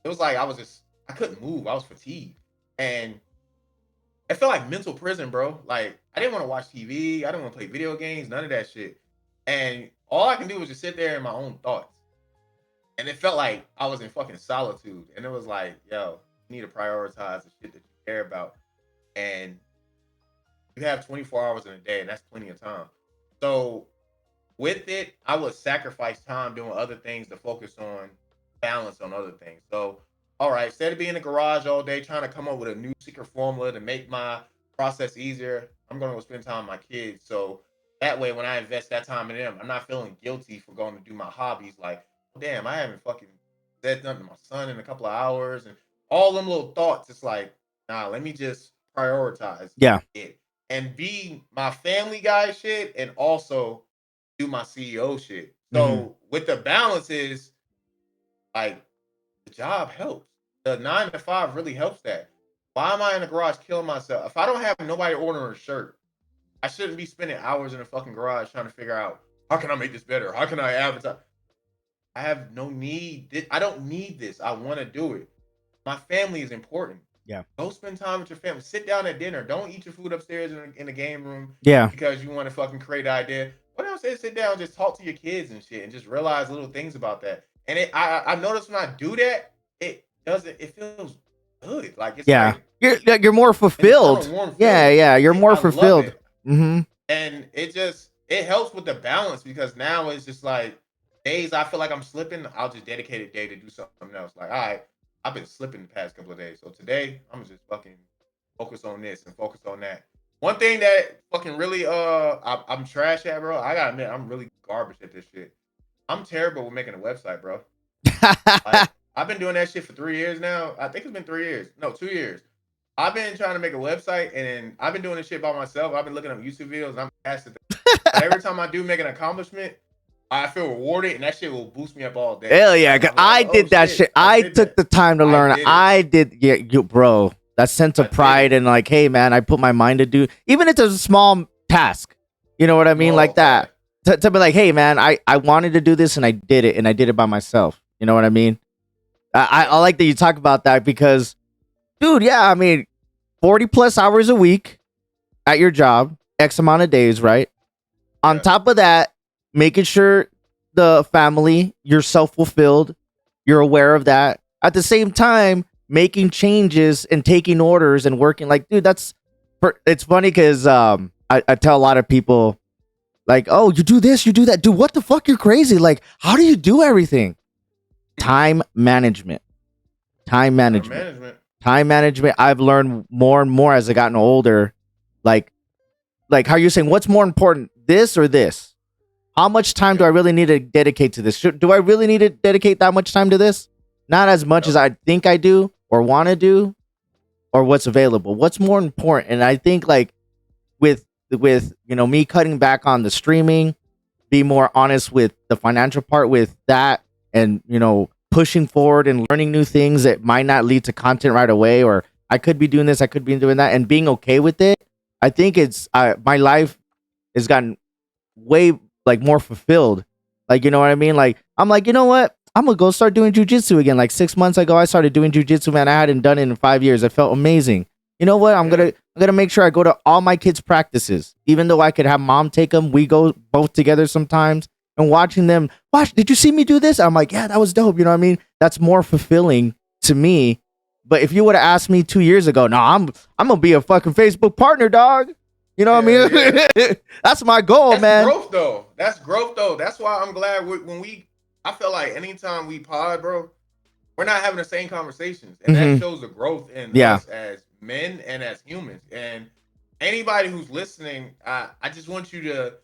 A: It was like I couldn't move. I was fatigued, and it felt like mental prison, bro. Like, I didn't want to watch TV. I didn't want to play video games. None of that shit. And all I can do was just sit there in my own thoughts. And it felt like I was in fucking solitude. And it was like, yo, you need to prioritize the shit that you care about. And you have 24 hours in a day, and that's plenty of time. So with it, I would sacrifice time doing other things to focus on balance on other things. So, all right, instead of being in the garage all day trying to come up with a new secret formula to make my process easier, I'm going to spend time with my kids. So that way, when I invest that time in them, I'm not feeling guilty for going to do my hobbies. Like, damn, I haven't fucking said nothing to my son in a couple of hours. And all them little thoughts, it's like, nah, let me just prioritize it. And be my family guy shit, and also do my CEO shit. So with the balance is, like, the job helps. The 9 to 5 really helps that. Why am I in the garage killing myself? If I don't have nobody ordering a shirt, I shouldn't be spending hours in the fucking garage trying to figure out, how can I make this better? How can I advertise? I have no need. I don't need this. I want to do it. My family is important.
B: Yeah.
A: Go spend time with your family. Sit down at dinner. Don't eat your food upstairs in the game room.
B: Yeah.
A: Because you want to fucking create an idea. What else is sit down and just talk to your kids and shit, and just realize little things about that. And I noticed when I do that, it feels good. Like, it's
B: you're more fulfilled. You're more fulfilled.
A: And it helps with the balance, because now it's just like days I feel like I'm slipping, I'll just dedicate a day to do something else. Like, all right, I've been slipping the past couple of days, so today I'm just fucking focus on this and focus on that. One thing that fucking really I'm trash at, bro. I gotta admit, I'm really garbage at this shit. I'm terrible with making a website, bro. Like, I've been doing that shit for 3 years now. I think it's been 3 years. No, 2 years. I've been trying to make a website, and I've been doing this shit by myself. I've been looking up YouTube videos, and I'm asked but every time I do make an accomplishment, I feel rewarded, and that shit will boost me up all day.
B: Hell yeah, like, I did that shit. I took the time to learn. I did, bro. That sense of pride and like, hey man, I put my mind to do, even if it's a small task. You know what I mean? Like that. To be like, hey man, I wanted to do this and I did it, and I did it by myself. You know what I mean? I like that you talk about that, because, dude, yeah, I mean, 40 plus hours a week at your job, X amount of days, right? On top of that, making sure the family, you're self-fulfilled, you're aware of that. At the same time, making changes and taking orders and working, like, dude, it's funny because I tell a lot of people, Like, oh, you do this, you do that. Dude, what the fuck? You're crazy. Like, how do you do everything? Time management. Time management. I've learned more and more as I gotten older. Like how you're saying, what's more important, this or this? How much time do I really need to dedicate to this? Do I really need to dedicate that much time to this? Not as much as I think I do or want to do, or what's available. What's more important? And I think like with me cutting back on the streaming, be more honest with the financial part with that, and pushing forward and learning new things that might not lead to content right away, or I could be doing this, I could be doing that, and being okay with it. I think it's my life has gotten way like more fulfilled. Like, you know what I mean? Like, I'm like, you know what? I'm gonna go start doing jujitsu again. Like 6 months ago, I started doing jujitsu, man. I hadn't done it in 5 years. I felt amazing. You know what? I'm gonna make sure I go to all my kids' practices, even though I could have mom take them. We go both together sometimes, and watching them. Watch, did you see me do this? I'm like, yeah, that was dope. You know what I mean? That's more fulfilling to me. But if you would have asked me 2 years ago, no, I'm gonna be a fucking Facebook partner, dog. You know what I mean? Yeah. That's my goal, man.
A: That's growth, though. That's why I'm glad I feel like anytime we pod, bro, we're not having the same conversations. And that shows the growth in us as men and as humans. And anybody who's listening, I just want you to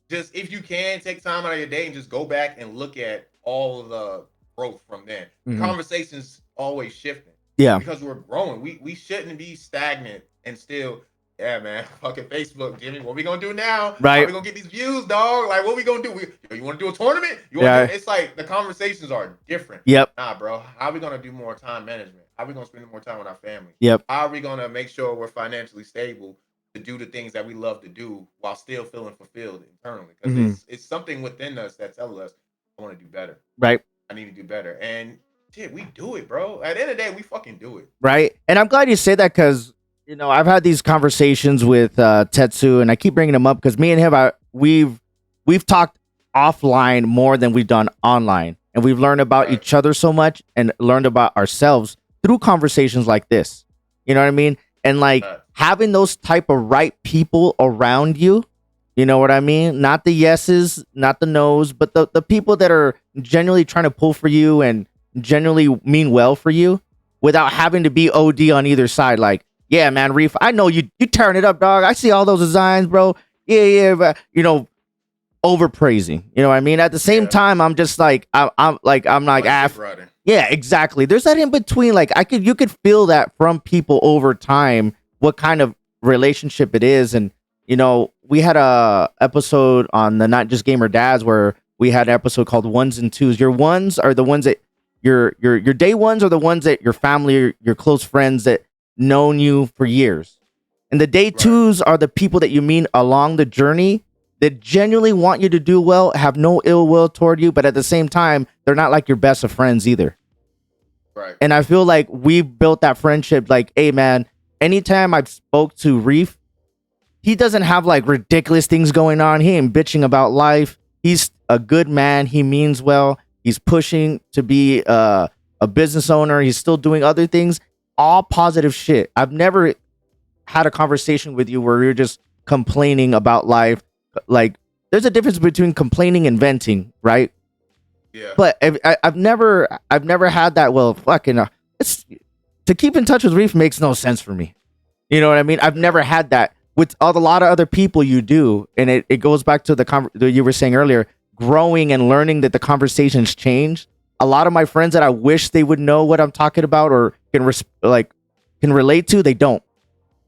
A: if you can, take time out of your day and just go back and look at all of the growth from then. Conversations always shifting.
B: Yeah.
A: Because we're growing. We shouldn't be stagnant and still... Yeah, man. Fucking Facebook, Jimmy. What we gonna do now?
B: Right.
A: How we gonna get these views, dog? Like, what we gonna do? You want to do a tournament? It's like the conversations are different.
B: Yep.
A: Nah, bro. How are we gonna do more time management? How are we gonna spend more time with our family?
B: Yep.
A: How are we gonna make sure we're financially stable to do the things that we love to do while still feeling fulfilled internally? Because it's something within us that tells us, I want to do better.
B: Right.
A: I need to do better. And shit, we do it, bro. At the end of the day, we fucking do it.
B: Right. And I'm glad you say that because I've had these conversations with Tetsu, and I keep bringing him up because me and him, we've talked offline more than we've done online, and we've learned about each other so much and learned about ourselves through conversations like this. You know what I mean? And like having those type of right people around you, you know what I mean? Not the yeses, not the nos, but the people that are genuinely trying to pull for you and genuinely mean well for you without having to be OD on either side. Like, yeah, man, Rief, I know you tearing it up, dog. I see all those designs, bro. Yeah, but, overpraising. You know what I mean? At the same time, I'm just like, I'm like, yeah, exactly. There's that in between. Like, you could feel that from people over time, what kind of relationship it is. And, we had a episode on the Not Just Gamer Dads where we had an episode called Ones and Twos. Your ones are the ones that your day ones are the ones that your family, your close friends that known you for years, and the day twos are the people that you meet along the journey that genuinely want you to do well, have no ill will toward you, but at the same time they're not like your best of friends either.
A: Right.
B: And I feel like we built that friendship. Like, hey man, anytime I've spoke to Rief, he doesn't have like ridiculous things going on. He ain't bitching about life. He's a good man. He means well. He's pushing to be a business owner. He's still doing other things. All positive shit. I've never had a conversation with you where you're just complaining about life. Like, there's a difference between complaining and venting, right?
A: Yeah.
B: But I've never had that. Well, fucking, it's to keep in touch with Rief makes no sense for me. You know what I mean? I've never had that with a lot of other people. You do, and it goes back to the you were saying earlier, growing and learning that the conversations change. A lot of my friends that I wish they would know what I'm talking about or can relate to, they don't.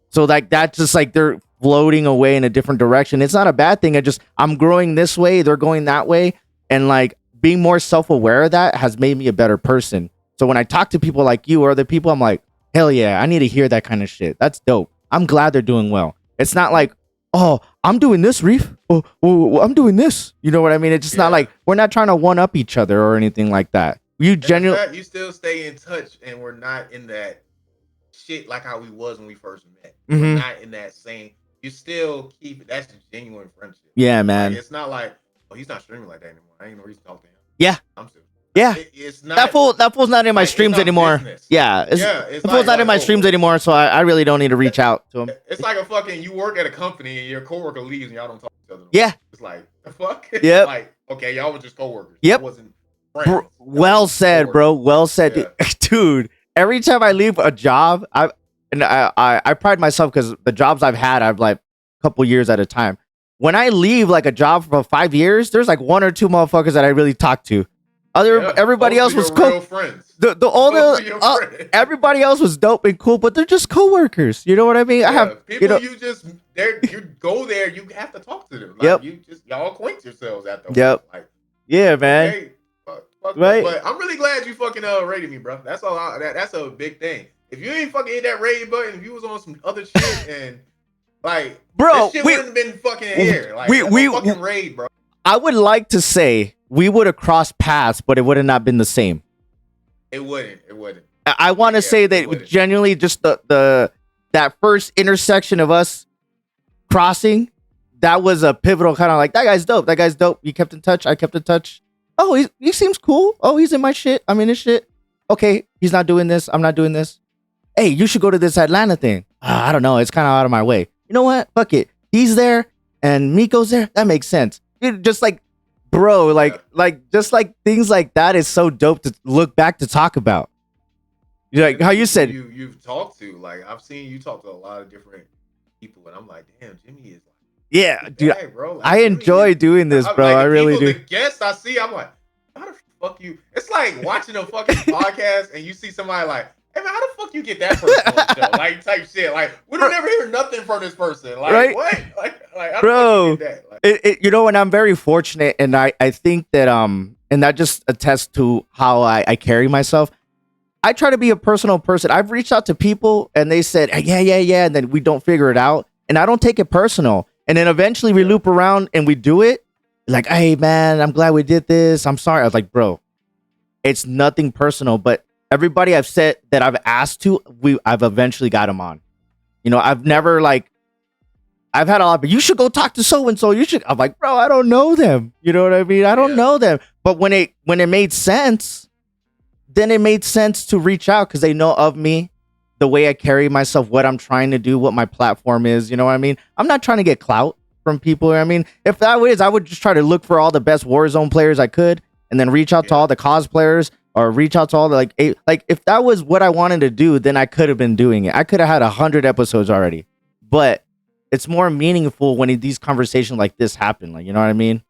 B: So like that's just like they're floating away in a different direction. It's not a bad thing. I'm growing this way, they're going that way, and like being more self-aware of that has made me a better person. So when I talk to people like you or other people, I'm like, hell yeah, I need to hear that kind of shit. That's dope. I'm glad they're doing well. It's not like, oh, I'm doing this, Rief. Oh, I'm doing this. You know what I mean? It's just not like we're not trying to one up each other or anything like that. You genuinely,
A: you still stay in touch, and we're not in that shit like how we was when we first met. We're not in that same. You still keep it. That's a genuine friendship.
B: Yeah, man.
A: Like, it's not like, oh, he's not streaming like that anymore. I ain't no reason to talk to him.
B: Yeah,
A: I'm still.
B: Yeah,
A: it's not
B: that fool's not in my streams anymore.
A: Business.
B: Yeah, that fool's not in my streams anymore, so I really don't need to reach out to him.
A: It's like a fucking, you work at a company and your coworker leaves and y'all don't talk to each other.
B: Yeah.
A: It's like the fuck.
B: Yep.
A: Like, okay, y'all were just coworkers.
B: Yep.
A: Y'all wasn't friends.
B: Well said, bro. Well said,
A: Yeah.
B: dude. Every time I leave a job, I pride myself because the jobs I've had, I've like a couple years at a time. When I leave like a job for 5 years, there's like one or two motherfuckers that I really talk to. Everybody else was cool.
A: Friends.
B: Everybody else was dope and cool, but they're just coworkers. You know what I mean?
A: Yeah,
B: I have
A: people you go there, you have to talk to them. Like, y'all acquaint yourselves after.
B: Yep.
A: Like,
B: yeah, man.
A: Okay,
B: right.
A: But I'm really glad you fucking rated me, bro. That's all. That's a big thing. If you ain't fucking hit that rating button, if you was on some other shit and like,
B: bro,
A: this shit wouldn't have been fucking here. Like, we fucking raid, bro.
B: I would like to say we would have crossed paths, but it would have not been the same.
A: It wouldn't.
B: I want to say that genuinely, just that first intersection of us crossing, that was a pivotal kind of like, that guy's dope. That guy's dope. You kept in touch. I kept in touch. Oh, he seems cool. Oh, he's in my shit. I'm in his shit. Okay, he's not doing this. I'm not doing this. Hey, you should go to this Atlanta thing. I don't know. It's kind of out of my way. You know what? Fuck it. He's there and Miko's there. That makes sense. Just like, bro, like just like things like that is so dope to look back to talk about. Like how you said
A: you've talked to, like, I've seen you talk to a lot of different people, and I'm like, damn, Jimmy is like,
B: yeah, dude,
A: bro. Like,
B: I enjoy doing this, bro.
A: Like,
B: I really do.
A: The guests I see, I'm like, how the fuck you? It's like watching a fucking podcast and you see somebody like, hey man, how the fuck you get that person on the show? Like, type shit. Like, we don't ever hear nothing from this person. Like, right? What? Like, how
B: bro,
A: the fuck you get that? Like,
B: you know, and I'm very fortunate, and I think that and that just attests to how I carry myself. I try to be a personal person. I've reached out to people and they said, yeah, and then we don't figure it out. And I don't take it personal. And then eventually we loop around and we do it. Like, hey, man, I'm glad we did this. I'm sorry. I was like, bro, it's nothing personal. But everybody I've said that I've asked to, I've eventually got them on. You know, I've never like, I've had a lot, but you should go talk to so-and-so. You should. I'm like, bro, I don't know them. You know what I mean? I don't know them. But when it made sense, then it made sense to reach out because they know of me, the way I carry myself, what I'm trying to do, what my platform is. You know what I mean? I'm not trying to get clout from people. I mean, if that was, I would just try to look for all the best Warzone players I could and then reach out to all the cosplayers or reach out to all the like if that was what I wanted to do, then I could have been doing it. I could have had 100 episodes already, but it's more meaningful when these conversations like this happen. Like, you know what I mean?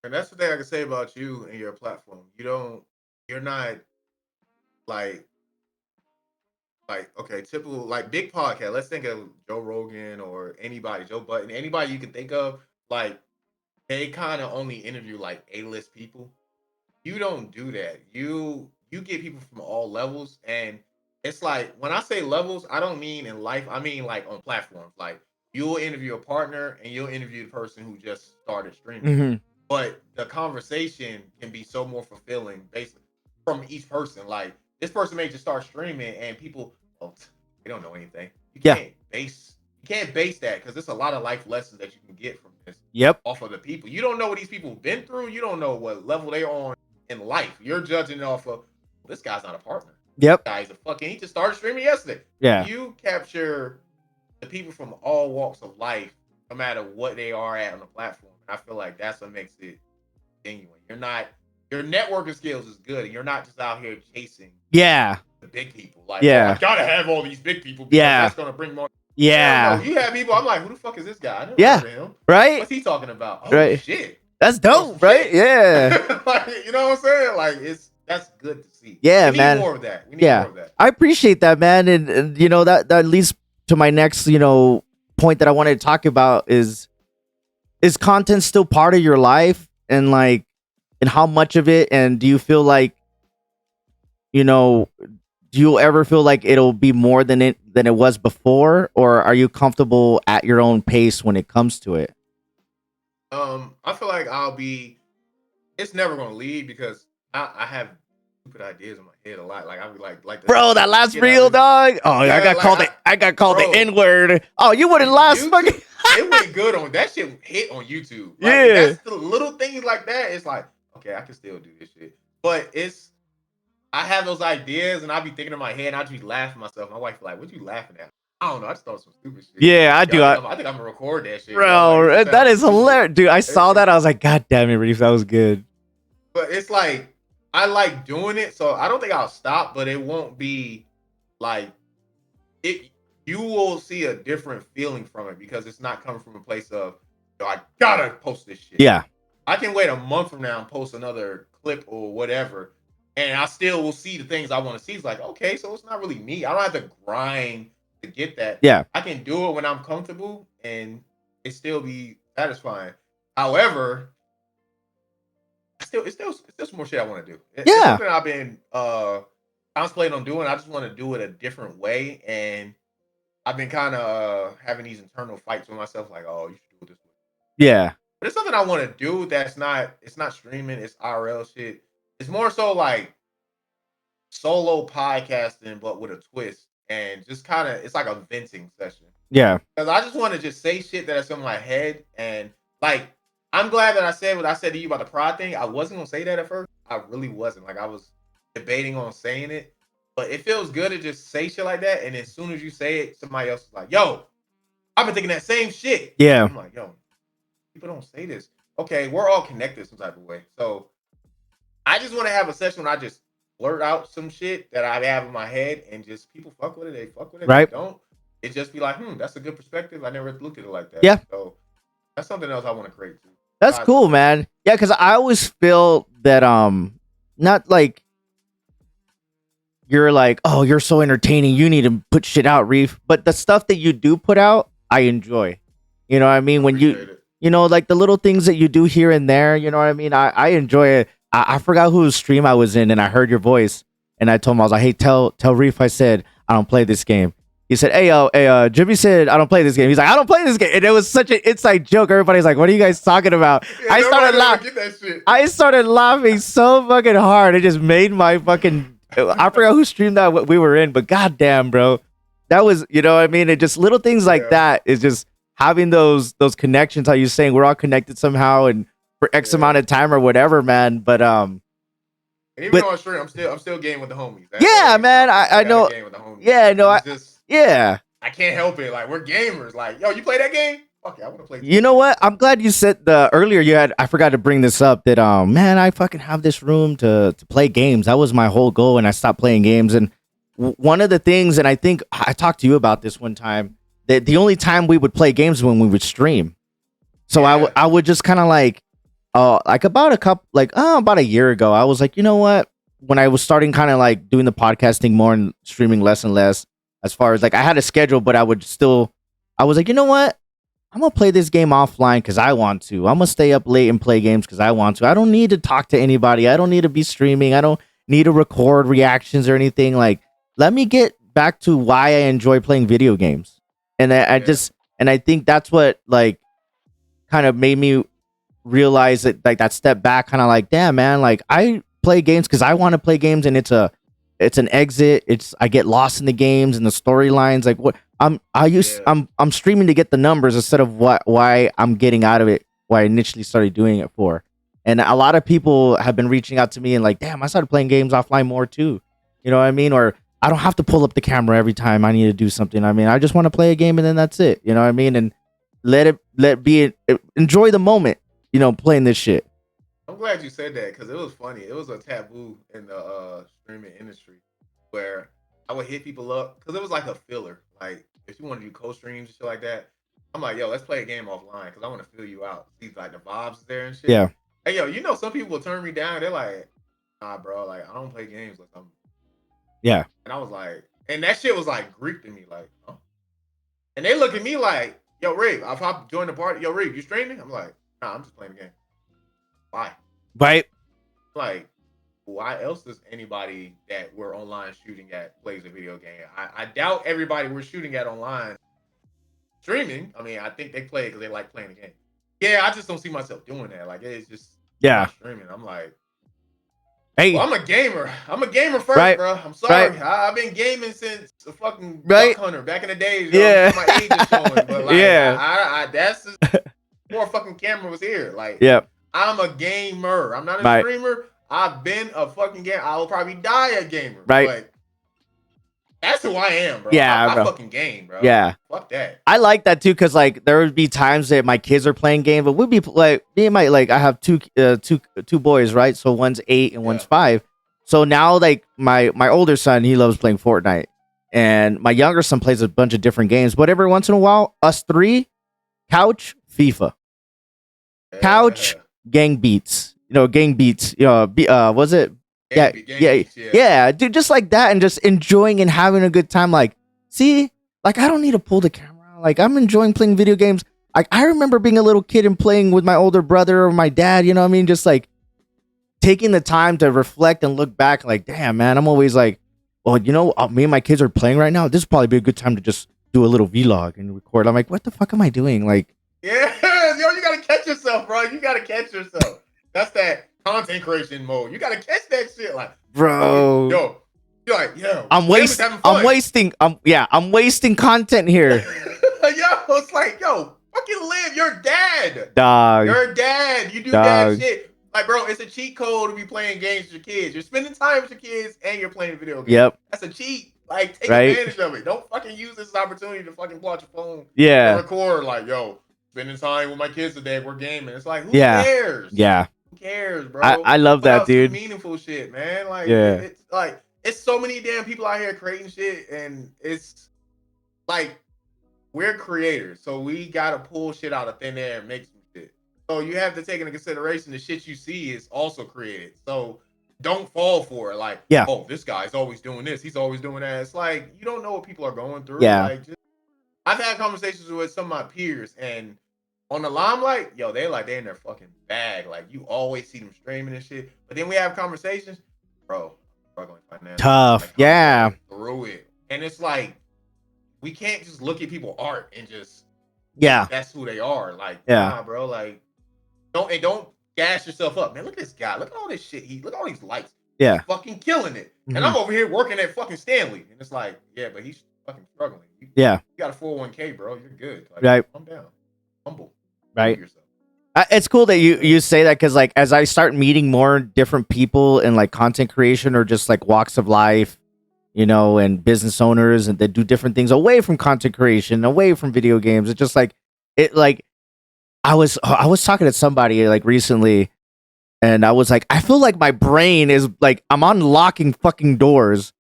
A: And that's the thing I can say about you and your platform. You're not like okay, typical like big podcast. Let's think of Joe Rogan or anybody, Joe Budden, anybody you can think of. Like, they kind of only interview like A-list people. You don't do that. You get people from all levels, and it's like when I say levels, I don't mean in life. I mean like on platforms. Like, you'll interview a partner and you'll interview the person who just started streaming.
B: Mm-hmm.
A: But the conversation can be so more fulfilling basically from each person. Like, this person may just start streaming and people, they don't know anything. You can't base that because there's a lot of life lessons that you can get from this. Off of the people. You don't know what these people have been through. You don't know what level they're on in life. You're judging it off of, this guy's not a partner. This guy's he just started streaming yesterday.
B: Yeah.
A: You capture the people from all walks of life, no matter what they are at on the platform. I feel like that's what makes it genuine. Your networking skills is good, and you're not just out here chasing the big people. Like, I gotta have all these big people because that's gonna bring more. No, you have people, I'm like, who the fuck is this guy? I never heard of him.
B: Right?
A: What's he talking about? Oh, shit.
B: That's dope, right?
A: Shit.
B: Yeah.
A: Like, you know what I'm saying? Like, that's good to see.
B: Yeah,
A: we
B: man.
A: need more of that. We need more of that.
B: I appreciate that, man. And you know, that leads to my next, point that I wanted to talk about is content still part of your life, and like, and how much of it, and do you feel like, do you ever feel like it'll be more than it was before, or are you comfortable at your own pace when it comes to it?
A: I feel like it's never gonna leave because I have stupid ideas in my head a lot. Like, I'll be like
B: bro, that last reel, dog. Oh, yeah, I got called the N-word. Oh, you wouldn't last fucking.
A: It went good on that shit. Hit on YouTube. Like, that's the little things like that. It's like, okay, I can still do this shit. But I have those ideas and I be thinking in my head and I just be laughing myself. My wife be like, what you laughing at? I don't know. I just thought some stupid shit.
B: Yeah, I do.
A: I think I'm gonna record that shit.
B: Bro,
A: Like,
B: that is
A: stupid.
B: hilarious. Dude, I saw that. I was like, God damn it, Reef. That was good.
A: But it's like, I like doing it. So I don't think I'll stop, but it won't be like it. You will see a different feeling from it because it's not coming from a place of, I gotta post this shit.
B: Yeah.
A: I can wait a month from now and post another clip or whatever, and I still will see the things I want to see. It's like, okay, so it's not really me. I don't have to grind to get that.
B: Yeah.
A: I can do it when I'm comfortable and it still be satisfying. However, it's still some more shit I want to do. It's something I've been contemplating on doing. I just want to do it a different way, and I've been kind of having these internal fights with myself, like, oh, you should do it this way.
B: Yeah.
A: But it's something I want to do that's not, it's not streaming, it's IRL shit. It's more so like solo podcasting, but with a twist. And just kind of, it's like a venting session.
B: Yeah.
A: Because I just want to just say shit that's in my head. And like, I'm glad that I said what I said to you about the pride thing. I wasn't going to say that at first. I really wasn't. Like, I was debating on saying it. But it feels good to just say shit like that. And as soon as you say it, somebody else is like, yo, I've been thinking that same shit.
B: Yeah.
A: I'm like, yo, people don't say this. Okay, we're all connected some type of way. So I just want to have a session where I just blurt out some shit that I have in my head and just people fuck with it. They fuck with it.
B: Right.
A: They don't. It just be like, that's a good perspective. I never looked at it like that.
B: Yeah.
A: So that's something else I want to create too.
B: That's cool, man. Yeah, because I always feel that not like you're like, oh, you're so entertaining, you need to put shit out, Reef. But the stuff that you do put out, I enjoy. You know what I mean? When you know, like the little things that you do here and there, you know what I mean? I enjoy it. I forgot whose stream I was in, and I heard your voice, and I told him, I was like, hey, tell Reef I said I don't play this game. He said, hey, Jimmy said I don't play this game. He's like, I don't play this game. And it was such an inside joke. Everybody's like, what are you guys talking about?
A: Yeah, I started laughing.
B: I started laughing so fucking hard. It just made my fucking... I forgot who streamed that we were in, but goddamn, bro. That was, you know what I mean? It just little things like that is just having those connections, how you're saying we're all connected somehow and for X amount of time or whatever, man. But
A: and even though I'm sure I'm still gaming with the homies.
B: Man, I know. Yeah, no,
A: I can't help it. Like, we're gamers. Like, yo, you play that game? Okay, I want to play.
B: You know what? I'm glad you said earlier you had. I forgot to bring this up. That man, I fucking have this room to play games. That was my whole goal, and I stopped playing games. And one of the things, and I think I talked to you about this one time, that the only time we would play games when we would stream. So I would just kind of like about a year ago, I was like, you know what? When I was starting kind of like doing the podcasting more and streaming less and less, as far as like I had a schedule, but I was like, you know what? I'm going to play this game offline because I want to. I'm going to stay up late and play games because I want to. I don't need to talk to anybody. I don't need to be streaming. I don't need to record reactions or anything. Like, let me get back to why I enjoy playing video games. And I think that's what like kind of made me realize that like that step back, kind of like, damn, man, like I play games because I want to play games, and it's an exit. I get lost in the games and the storylines. Like what I'm streaming to get the numbers instead of why I'm getting out of it, why I initially started doing it for. And a lot of people have been reaching out to me and like, damn, I started playing games offline more too. You know what I mean? Or I don't have to pull up the camera every time I need to do something. I mean, I just want to play a game and then that's it. You know what I mean? And enjoy the moment, you know, playing this shit.
A: I'm glad you said that because it was funny. It was a taboo in the streaming industry where I would hit people up because it was like a filler. Like if you want to do co-streams and shit like that, I'm like, yo, let's play a game offline because I want to feel you out. See like the vibes there and shit.
B: Yeah.
A: Hey, yo, you know some people will turn me down. They're like, nah, bro, like I don't play games like I'm.
B: Yeah.
A: And I was like, and that shit was like Greek to me, like, huh? And they look at me like, yo, Rief, I'll pop join the party. Yo, Rief, you streaming? I'm like, nah, I'm just playing the game. Why?
B: Right.
A: Like, why else does anybody that we're online shooting at plays a video game? I doubt everybody we're shooting at online streaming. I mean, I think they play it because they like playing the game. Yeah, I just don't see myself doing that. Like, it's just streaming. I'm like, hey, well, I'm a gamer. I'm a gamer first, bro. I'm sorry. Right. I've been gaming since the fucking Duck Hunter back in the days. Yeah, my age is showing, but like, that's just before fucking camera was here. Like, I'm a gamer. I'm not a streamer. I've been a fucking gamer. I will probably die a gamer. Right. But That's who I am, bro.
B: Yeah,
A: I
B: bro.
A: fucking game, bro.
B: Yeah.
A: Fuck that.
B: I like that too, because like there would be times that my kids are playing games, but we'd be like me and my like I have two boys, right? So one's 8 and one's
A: Yeah.
B: 5. So now like my older son, he loves playing Fortnite, and my younger son plays a bunch of different games. But every once in a while, us three, couch, FIFA, couch, gang beats. Gang beats. Was it? Yeah, yeah, dude, just like that, and just enjoying and having a good time. Like, see, like I don't need to pull the camera. Like, I'm enjoying playing video games. Like, I remember being a little kid and playing with my older brother or my dad. You know what I mean? Just like taking the time to reflect and look back. Like, damn, man, I'm always like, well, me and my kids are playing right now. This would probably be a good time to just do a little vlog and record. I'm like, what the fuck am I doing? Like,
A: yeah, yo, you gotta catch yourself, bro. You gotta catch yourself. That's that content creation mode. You gotta catch that shit, like,
B: bro.
A: Yo, you're like, yo,
B: I'm wasting content here.
A: Yo, it's like, yo, fucking live. You're dad.
B: Dog.
A: You're dad. You do dad shit. Like, bro, it's a cheat code to be playing games with your kids. You're spending time with your kids and you're playing video games.
B: Yep.
A: That's a cheat. Like, take advantage of it. Don't fucking use this opportunity to fucking pull out your phone.
B: Yeah.
A: And record, like, yo, spending time with my kids today. We're gaming. It's like, who
B: Yeah.
A: cares?
B: Yeah.
A: Who cares, bro?
B: I love that, dude.
A: Meaningful shit, man. Like,
B: yeah.
A: It's like, it's so many damn people out here creating shit, and it's like, we're creators, so we gotta pull shit out of thin air and make some shit. So you have to take into consideration the shit you see is also created. So don't fall for it. Like,
B: yeah,
A: oh, this guy's always doing this, he's always doing that. It's like, you don't know what people are going through.
B: Yeah.
A: Like, I've had conversations with some of my peers, and on the limelight, yo, they're in their fucking bag. Like, you always see them streaming and shit. But then we have conversations, bro, struggling financially.
B: Tough. Like, yeah.
A: Through it. And it's like, we can't just look at people's art and just, that's who they are. Like, nah, bro, like, don't gas yourself up, man. Look at this guy. Look at all this shit. Look at all these likes.
B: Yeah.
A: He's fucking killing it. Mm-hmm. And I'm over here working at fucking Stanley. And it's like, yeah, but he's fucking struggling. You got a 401k, bro. You're good. Like,
B: right.
A: Calm down. Humble.
B: Right. It's cool that you say that, because like as I start meeting more different people in like content creation or just like walks of life, and business owners, and they do different things away from content creation, away from video games. It's just like I was talking to somebody like recently, and I was like, I feel like my brain is like I'm unlocking fucking doors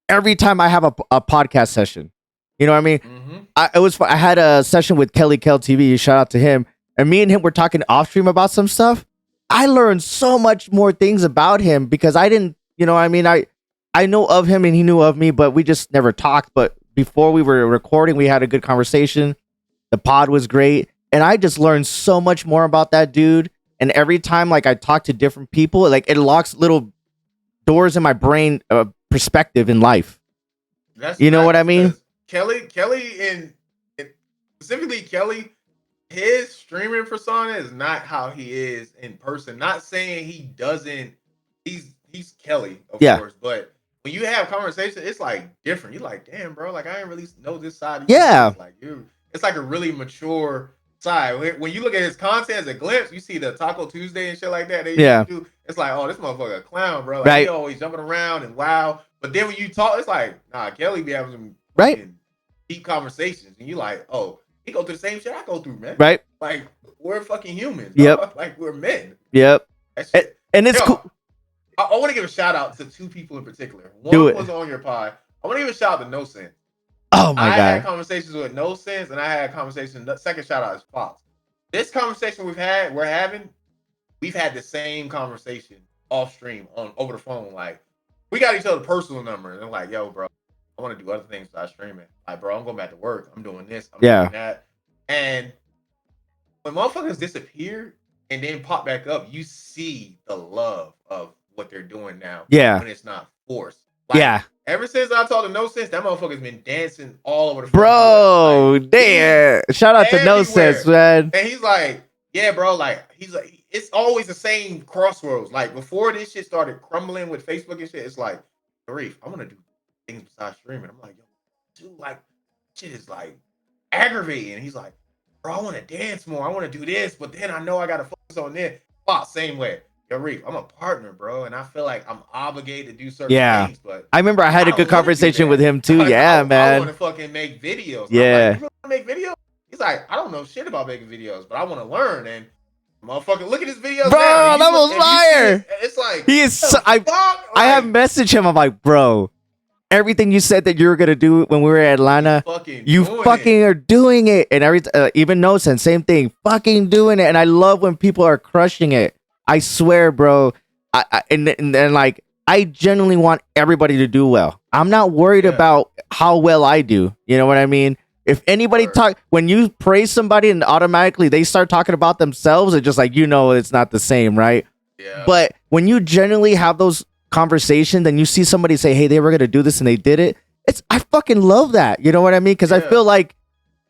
B: every time I have a podcast session. You know what I mean? Mm-hmm. I had a session with Kelly Kell TV. Shout out to him. And me and him were talking off stream about some stuff. I learned so much more things about him because I didn't, I know of him and he knew of me, but we just never talked. But before we were recording, we had a good conversation. The pod was great. And I just learned so much more about that dude. And every time like I talk to different people, like it unlocks little doors in my brain, perspective in life. You know what I mean?
A: Kelly, and specifically Kelly, his streaming persona is not how he is in person. Not saying he doesn't. He's Kelly, of course, but when you have conversations, it's like different. You're like, damn, bro, like I didn't really know this side of you.
B: Yeah.
A: Like it's like a really mature side. When you look at his content as a glimpse, you see the Taco Tuesday and shit like that. It's like, oh, this motherfucker a clown, bro. Like he always jumping around and wow. But then when you talk, it's like, nah, Kelly be having some deep conversations, and you like, oh, he go through the same shit I go through, man.
B: Right.
A: Like we're fucking humans.
B: Yep.
A: Like we're men.
B: Yep. And it's cool.
A: I want to give a shout out to two people in particular. One was on your pod. I want to give a shout out to No Sense.
B: Oh my God.
A: I had conversations with No Sense, and I had conversations. The second shout out is Fox. This conversation we've had the same conversation off stream over the phone. Like we got each other's personal number, and I'm like, yo, bro, I want to do other things besides streaming. Like, bro, I'm going back to work. I'm doing this. I'm doing that. And when motherfuckers disappear and then pop back up, you see the love of what they're doing now.
B: Yeah.
A: When it's not forced. Like, ever since I talked to No Sense, that motherfucker's been dancing all over the
B: bro. Like, damn. Shout out to No Sense, man.
A: And he's like, yeah, bro. Like, he's like, it's always the same crossroads. Like, before this shit started crumbling with Facebook and shit, it's like, Rief, I want to do things besides streaming. I'm like, yo, dude, like, shit is like aggravating. And he's like, bro, I want to dance more. I want to do this, but then I know I got to focus on this. Wow, same way. yo, Reef, I'm a partner, bro, and I feel like I'm obligated to do certain
B: Yeah.
A: things, but
B: I remember I had
A: I
B: a good
A: don't want to do
B: conversation with
A: that.
B: him too.
A: Like,
B: Yeah,
A: I want
B: man.
A: to fucking make videos. And I'm like,
B: Yeah.
A: you really want to make videos? He's like, I don't know shit about making videos, but I want to learn. And motherfucker, look at his videos
B: Bro,
A: now. You
B: that
A: look,
B: was
A: if you see his,
B: fire.
A: it's like,
B: He is
A: the fuck?
B: I have
A: Like,
B: messaged him. I'm like, bro, everything you said that you were gonna do when we were in Atlanta, you fucking are doing it. And even No Sense, same thing, fucking doing it. And I love when people are crushing it. I swear, bro. And like, I genuinely want everybody to do well. I'm not worried about how well I do. You know what I mean? If anybody when you praise somebody and automatically they start talking about themselves, it's just like, it's not the same, right?
A: Yeah.
B: But when you genuinely have those conversations and you see somebody say, hey, they were going to do this and they did it, I fucking love that. You know what I mean? Because I feel like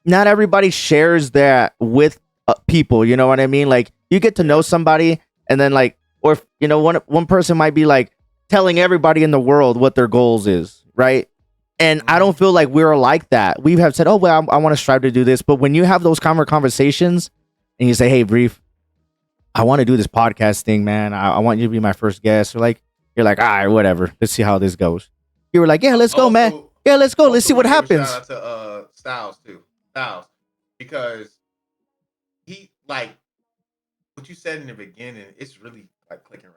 B: not everybody shares that with people. You know what I mean? Like, you get to know somebody and then like, or, one person might be like telling everybody in the world what their goals is, right? And I don't feel like we're like that. We have said, oh, well, I want to strive to do this. But when you have those conversations and you say, hey, Brief, I want to do this podcast thing, man. I want you to be my first guest. Or like, you're like, all right, whatever. Let's see how this goes. You were like, yeah, let's go, man. Yeah, let's go. Let's see what happens.
A: Shout out to Styles too. Styles. Because he, like, what you said in the beginning, it's really like clicking right.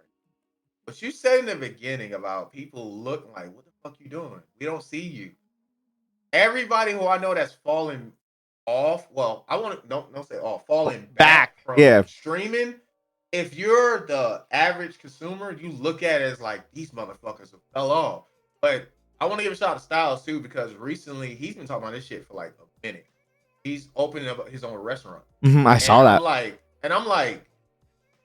A: What you said in the beginning about people looking like, what the fuck you doing? We don't see you. Everybody who I know that's falling off, well, I want to don't say off, falling back from streaming. If you're the average consumer, you look at it as like, these motherfuckers fell off. But I want to give a shout out to Styles too, because recently he's been talking about this shit for like a minute. He's opening up his own restaurant.
B: I saw that.
A: I'm like,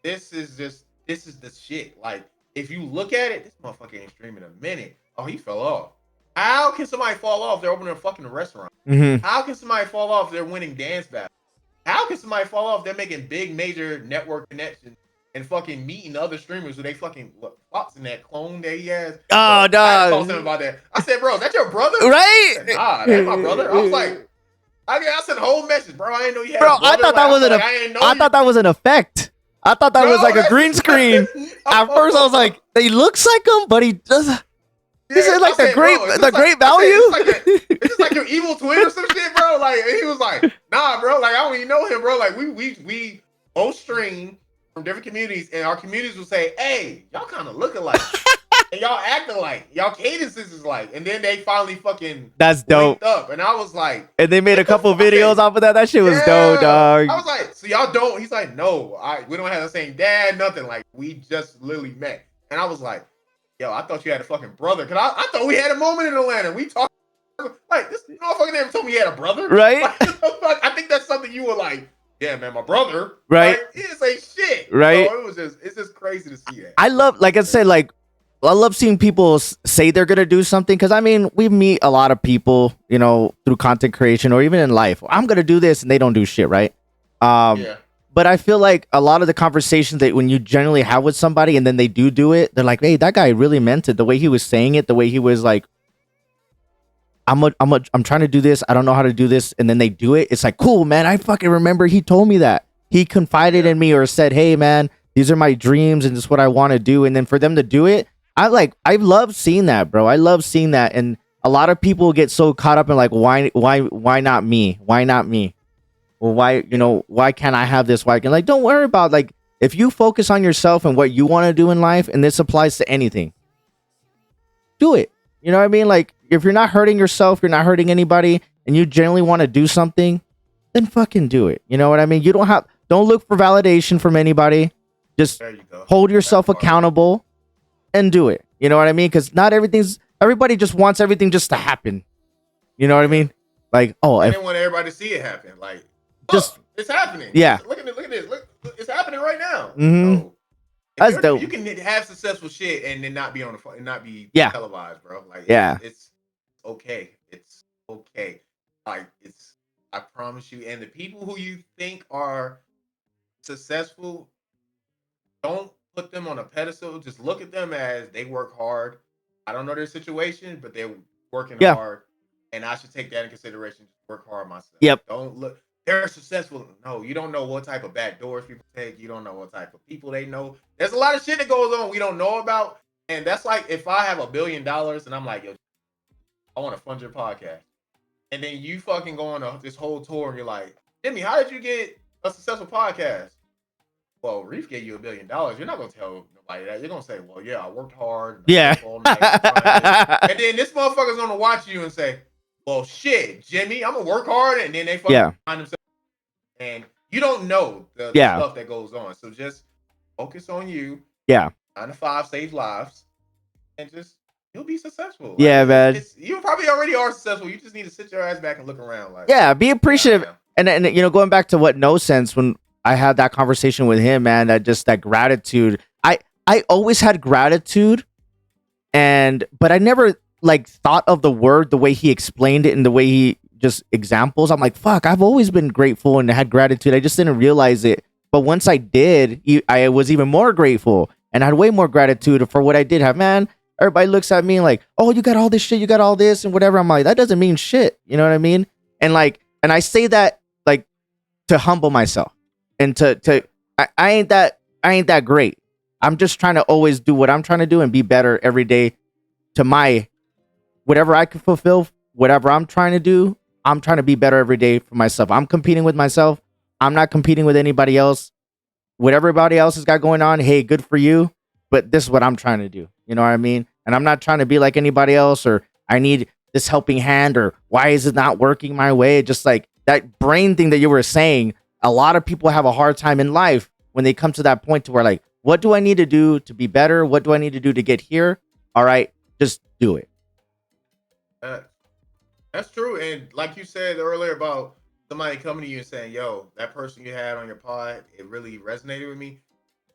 A: this is the shit. Like, if you look at it, this motherfucker ain't streaming a minute. Oh, he fell off. How can somebody fall off? They're opening a fucking restaurant. How can somebody fall off? They're winning dance battles. How can somebody fall off? They're making big major network connections and fucking meeting other streamers who they fucking Fox in that clone that he has.
B: Oh, dog.
A: I told him about that. I said, bro, is that your brother?
B: Right?
A: Said, nah, that's my brother. I was like, I sent a whole message, bro. I didn't know you had
B: bro,
A: a brother.
B: I thought that was an effect. I thought that was like a green screen. At first, I was like, he looks like him, but he doesn't. Is it like the great value?
A: It's like your evil twin or some shit, bro. Like, and he was like, nah, bro. Like, I don't even know him, bro. Like, we both stream from different communities, and our communities will say, hey, y'all kind of look alike. And y'all act alike. Y'all cadences is like. And then they finally fucking
B: that's dope.
A: Up. And I was like,
B: and they made a couple videos off of that. That shit was dope, dog.
A: I was like, so y'all don't? He's like, no, we don't have the same dad, nothing. Like, we just literally met. And I was like, yo, I thought you had a fucking brother. Cause I thought we had a moment in Atlanta. We talked like this motherfucker never told me he had a brother.
B: Right?
A: Like, I think that's something you were like, yeah, man, my brother.
B: Right.
A: Like, he didn't say shit.
B: Right.
A: So it's just crazy to see that.
B: I love, like I said, like, I love seeing people say they're going to do something. Cause I mean, we meet a lot of people, through content creation or even in life. I'm going to do this and they don't do shit. Right. But I feel like a lot of the conversations that when you generally have with somebody and then they do it, they're like, hey, that guy really meant it. The way he was saying it, the way he was like, I'm trying to do this. I don't know how to do this. And then they do it. It's like, cool, man. I fucking remember he told me that. He confided in me or said, hey, man, these are my dreams and this is what I want to do. And then for them to do it, I love seeing that, bro. I love seeing that. And a lot of people get so caught up in like, why not me? Why not me? Well, why can't I have this? Why can don't worry about like if you focus on yourself and what you want to do in life, and this applies to anything, do it. You know what I mean? Like if you're not hurting yourself, you're not hurting anybody, and you genuinely want to do something, then fucking do it. You know what I mean? Don't look for validation from anybody. Just hold yourself accountable and do it. You know what I mean? Because everybody just wants everything just to happen. You know what I mean? Like,
A: I didn't want everybody to see it happen. Like, it's happening.
B: Yeah.
A: Look at this. Look, it's happening right now.
B: Mm-hmm.
A: That's dope. You can have successful shit and then not be on the phone and not be televised, bro. Like, it's okay. It's okay. Like, I promise you. And the people who you think are successful, don't put them on a pedestal. Just look at them as they work hard. I don't know their situation, but they're working hard. And I should take that in consideration. Just work hard myself.
B: Yep.
A: Don't look. they're successful. No, you don't know what type of back doors people take. You don't know what type of people they know. There's a lot of shit that goes on we don't know about. And that's like if I have $1 billion and I'm like, yo, I want to fund your podcast. And then you fucking go on this whole tour and you're like, Jimmy, how did you get a successful podcast? Well, Reef gave you $1 billion. You're not gonna tell nobody that. You're gonna say, well, yeah, I worked hard.
B: Yeah.
A: All night and then this motherfucker's gonna watch you and say, well, shit, Jimmy, I'm gonna work hard. And then they fucking find themselves. And you don't know the stuff that goes on. So just focus on you.
B: Yeah.
A: 9 to 5 save lives. And just you'll be successful. Like,
B: yeah, man.
A: You probably already are successful. You just need to sit your ass back and look around. Like,
B: yeah, be appreciative. And you know, going back to what No Sense, when I had that conversation with him, man, that gratitude. I always had gratitude, but I never like thought of the word the way he explained it and the way he just examples. I'm like, fuck, I've always been grateful and had gratitude. I just didn't realize it. But once I did, I was even more grateful and had way more gratitude for what I did have, man. Everybody looks at me like, oh, you got all this shit, you got all this and whatever. I'm like, that doesn't mean shit. You know what I mean? And I say that like to humble myself and I ain't that great. I'm just trying to always do what I'm trying to do and be better every day to my whatever I can fulfill, whatever I'm trying to do. I'm trying to be better every day for myself. I'm competing with myself. I'm not competing with anybody else. What everybody else has got going on, hey, good for you. But this is what I'm trying to do. You know what I mean? And I'm not trying to be like anybody else or I need this helping hand or why is it not working my way? Just like that brain thing that you were saying, a lot of people have a hard time in life when they come to that point to where like, what do I need to do to be better? What do I need to do to get here? All right, just do it.
A: That's true. And like you said earlier about somebody coming to you and saying, yo, that person you had on your pod, it really resonated with me.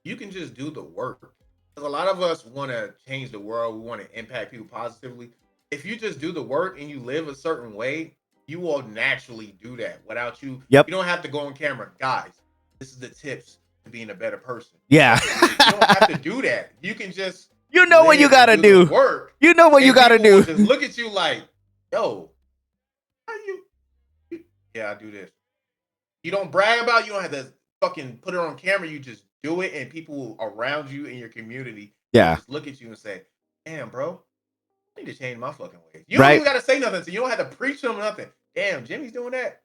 A: You can just do the work. Because a lot of us want to change the world. We want to impact people positively. If you just do the work and you live a certain way, you will naturally do that without you.
B: Yep.
A: You don't have to go on camera. Guys, this is the tips to being a better person.
B: Yeah.
A: You don't have to do that. You can just
B: what you got to do.
A: Work.
B: You know what you got to do.
A: Just look at you like, yo, how you? Yeah, I do this. You don't brag about it. You don't have to fucking put it on camera. You just do it, and people around you in your community just look at you and say, damn, bro, I need to change my fucking ways. You don't even got to say nothing. So you don't have to preach them nothing. Damn, Jimmy's doing that.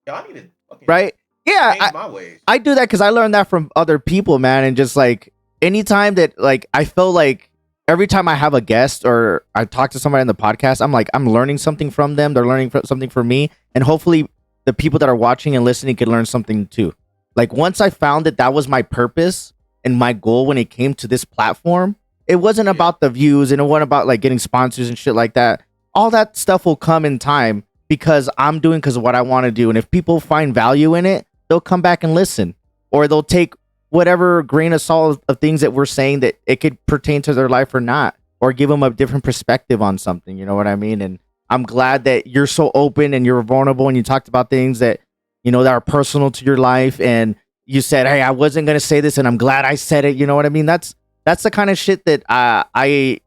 A: Yo, I need to fucking change my ways.
B: I do that because I learned that from other people, man. And just like anytime that like I feel like every time I have a guest or I talk to somebody on the podcast, I'm like, I'm learning something from them. They're learning something from me. And hopefully the people that are watching and listening can learn something too. Like once I found that was my purpose and my goal when it came to this platform, it wasn't about the views and it wasn't about like getting sponsors and shit like that. All that stuff will come in time because I'm doing because of what I want to do. And if people find value in it, they'll come back and listen, or they'll take whatever grain of salt of things that we're saying that it could pertain to their life or not, or give them a different perspective on something. You know what I mean? And I'm glad that you're so open and you're vulnerable and you talked about things that, you know, that are personal to your life. And you said, hey, I wasn't going to say this and I'm glad I said it. You know what I mean? That's the kind of shit that I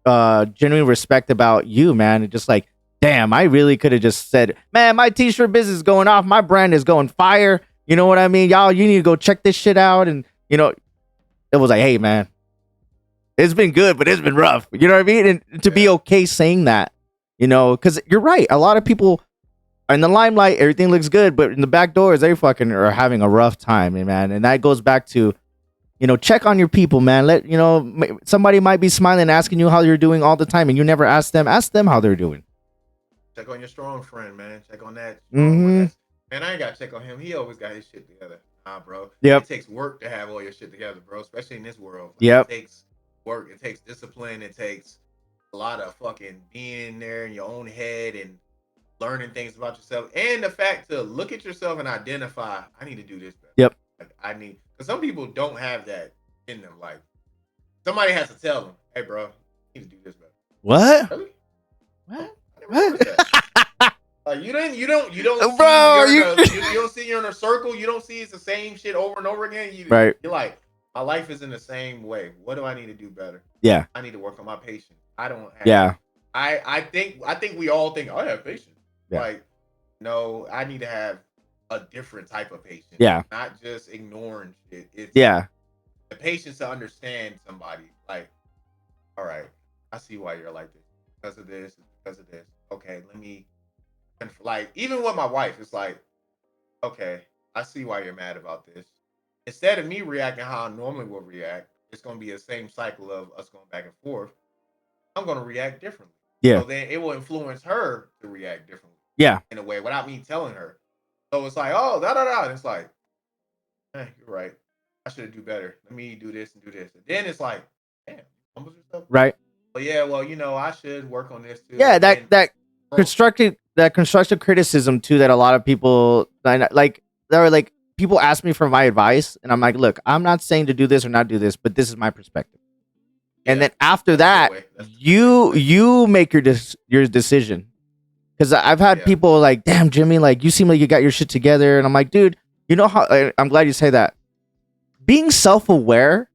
B: genuinely respect about you, man. It's just like, damn, I really could have just said, man, my t-shirt business is going off. My brand is going fire. You know what I mean? Y'all, you need to go check this shit out. And, you know, it was like, hey, man, it's been good, but it's been rough. You know what I mean? And to be okay saying that, you know, because you're right. A lot of people in the limelight, everything looks good, but in the back doors, they fucking are having a rough time, man. And that goes back to, you know, check on your people, man. You know, somebody might be smiling, asking you how you're doing all the time, and you never ask them how they're doing.
A: Check on your strong friend, man. Check on that.
B: Mm-hmm.
A: Man, I ain't got to check on him. He always got his shit together. Nah, bro.
B: Yep.
A: It takes work to have all your shit together, bro, especially in this world. Like,
B: yep.
A: It takes work. It takes discipline. It takes a lot of fucking being there in your own head and learning things about yourself. And the fact to look at yourself and identify, I need to do this better.
B: Yep.
A: Like, because some people don't have that in them. Like, somebody has to tell them, hey, bro, you need to do this better.
B: What?
A: Really?
B: What?
A: Like you don't
B: bro,
A: you don't see you're in a circle. You don't see it's the same shit over and over again. You're like, my life is in the same way. What do I need to do better?
B: Yeah,
A: I need to work on my patience. I don't have.
B: Yeah,
A: I think we all think I have patience.
B: Yeah.
A: Like, no, I need to have a different type of patience,
B: Yeah.
A: not just ignoring shit. It's
B: Yeah.
A: the patience to understand somebody. Like, all right, I see why you're like this because of this, because of this. Okay, let me like even with my wife, it's like, okay, I see why you're mad about this. Instead of me reacting how I normally would react, it's going to be the same cycle of us going back and forth. I'm going to react differently.
B: Yeah.
A: So then it will influence her to react differently
B: Yeah.
A: in a way without me telling her. So it's like, oh, da da da. And it's like, you're right. I should do better. Let me do this and do this. And then it's like, damn, you humble yourself.
B: Right.
A: But yeah, well, I should work on this too.
B: Yeah,
A: And then, bro,
B: constructive criticism too, that a lot of people like, there are like, people ask me for my advice, and I'm like, look, I'm not saying to do this or not do this, but this is my perspective. And
A: yeah,
B: then after
A: that's a good
B: that,
A: way. That's the
B: you make your decision. Because I've had
A: yeah,
B: people like, damn, Jimmy, like, you seem like you got your shit together, and I'm like, dude, you know how? I'm glad you say that. Being self-aware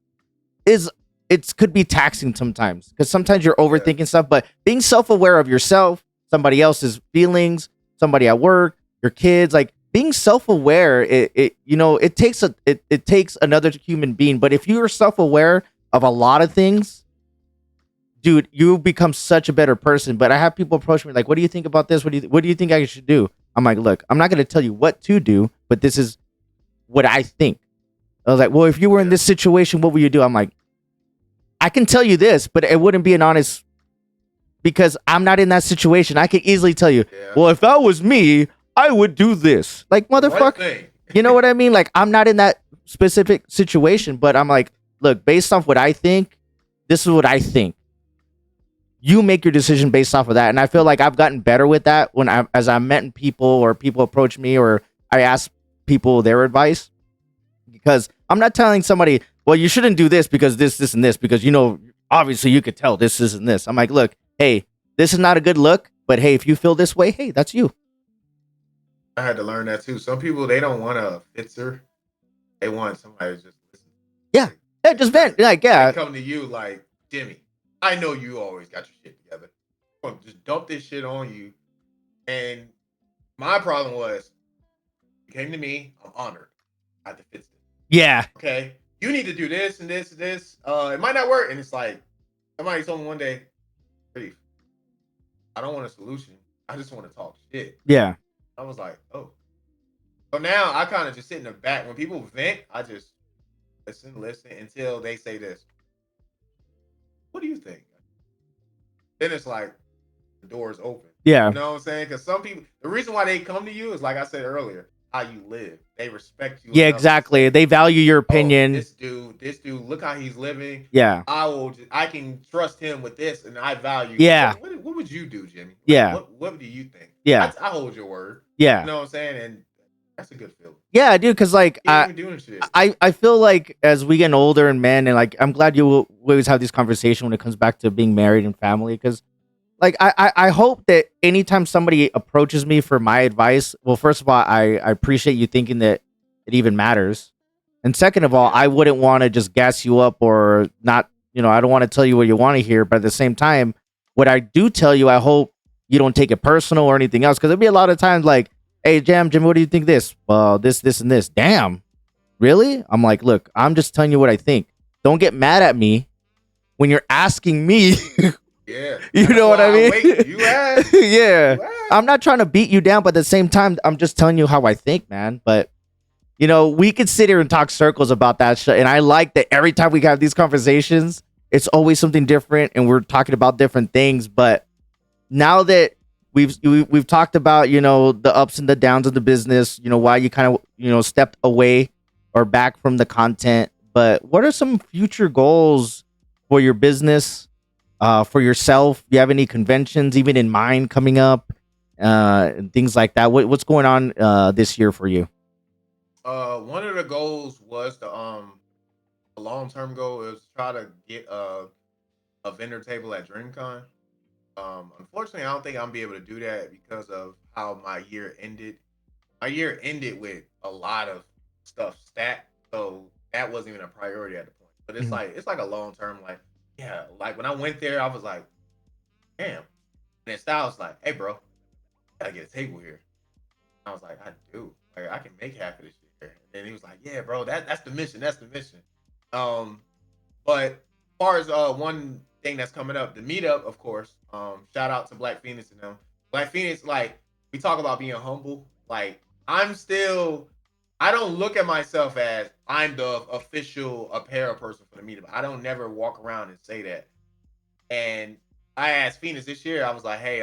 B: is, it could be taxing sometimes, because sometimes you're
A: yeah,
B: overthinking stuff. But being self-aware of yourself, somebody else's feelings, somebody at work, your kids, like, being self-aware, it takes it takes another human being. But if you are self-aware of a lot of things, dude, you become such a better person. But I have people approach me like, what do you think about this? What do you think I should do? I'm like, look, I'm not going to tell you what to do, but this is what I think. I was like, well, if you were in
A: yeah,
B: this situation, what would you do? I'm like, I can tell you this, but it wouldn't be an honest, because I'm not in that situation. I could easily tell you,
A: yeah.
B: well, if that was me, I would do this. Like,
A: The right
B: motherfucker,
A: thing.
B: you know what I mean? Like, I'm not in that specific situation, but I'm like, look, based off what I think, this is what I think. You make your decision based off of that. And I feel like I've gotten better with that as I met people, or people approach me, or I ask people their advice. Because I'm not telling somebody, well, you shouldn't do this because this, and this, because, obviously you could tell this, and this. I'm like, look, hey, this is not a good look, but hey, if you feel this way, hey, that's you.
A: I had to learn that too. Some people, they don't want a fixer. They want somebody to just listen.
B: Yeah.
A: Like,
B: Yeah, just vent. Like,
A: they
B: yeah.
A: come to you like, Jimmy, I know you always got your shit together. I'm gonna just dump this shit on you. And my problem was, you came to me, I'm honored. I had to fix it.
B: Yeah.
A: Okay. You need to do this and this and this. It might not work. And it's like, somebody told me one day, Rief, I don't want a solution. I just want to talk shit.
B: Yeah.
A: I was like, oh. So now I kind of just sit in the back. When people vent, I just listen until they say this. What do you think? Then it's like the door is open.
B: Yeah.
A: You know what I'm saying? Because some people, the reason why they come to you is, like I said earlier, how you live. They respect you.
B: Yeah,
A: enough to
B: exactly.
A: say,
B: They value your
A: oh,
B: opinion.
A: this dude, look how he's living.
B: Yeah.
A: I can trust him with this, and I value.
B: Yeah.
A: What would you do, Jimmy? Like,
B: Yeah.
A: What do you think?
B: Yeah.
A: I hold your word.
B: Yeah.
A: You know what I'm saying? And that's a good feeling.
B: Yeah, dude, because like,
A: You ain't even doing shit.
B: I feel like as we get older and men, and like, I'm glad you always have this conversation when it comes back to being married and family, because like, I hope that anytime somebody approaches me for my advice, well, first of all, I appreciate you thinking that it even matters. And second of all,
A: Yeah.
B: I wouldn't want to just gas you up or not, I don't want to tell you what you want to hear. But at the same time, what I do tell you, I hope you don't take it personal or anything else. Because there'll be a lot of times like, hey, Jimmy, what do you think this? Well, this, and this. Damn. Really? I'm like, look, I'm just telling you what I think. Don't get mad at me when you're asking me.
A: Yeah.
B: You
A: That's
B: know what
A: why
B: I mean?
A: wait. You asked.
B: Yeah.
A: You asked.
B: I'm not trying to beat you down, but at the same time, I'm just telling you how I think, man. But, we could sit here and talk circles about that shit. And I like that every time we have these conversations, it's always something different and we're talking about different things. But now that we've talked about, the ups and the downs of the business, why you kind of, stepped away or back from the content. But what are some future goals for your business? For yourself, do you have any conventions even in mind coming up, and things like that? What's going on this year for you?
A: One of the goals was a long term goal is try to get a vendor table at DreamCon. Unfortunately, I don't think I'm be able to do that because of how my year ended. My year ended with a lot of stuff stacked, so that wasn't even a priority at the point. But
B: Mhm.
A: it's like a long term, like, yeah, like when I went there, I was like, damn. And then Styles like, hey, bro, gotta get a table here. I was like, I do. Like I can make half of this year. And then he was like, yeah, bro, that's the mission. That's the mission. Um, but as far as one thing that's coming up, the meetup, of course. Shout out to Black Phoenix and them. Black Phoenix, like we talk about being humble. Like I don't look at myself as I'm the official apparel person for the meetup. I don't never walk around and say that. And I asked Phoenix this year, I was like, hey,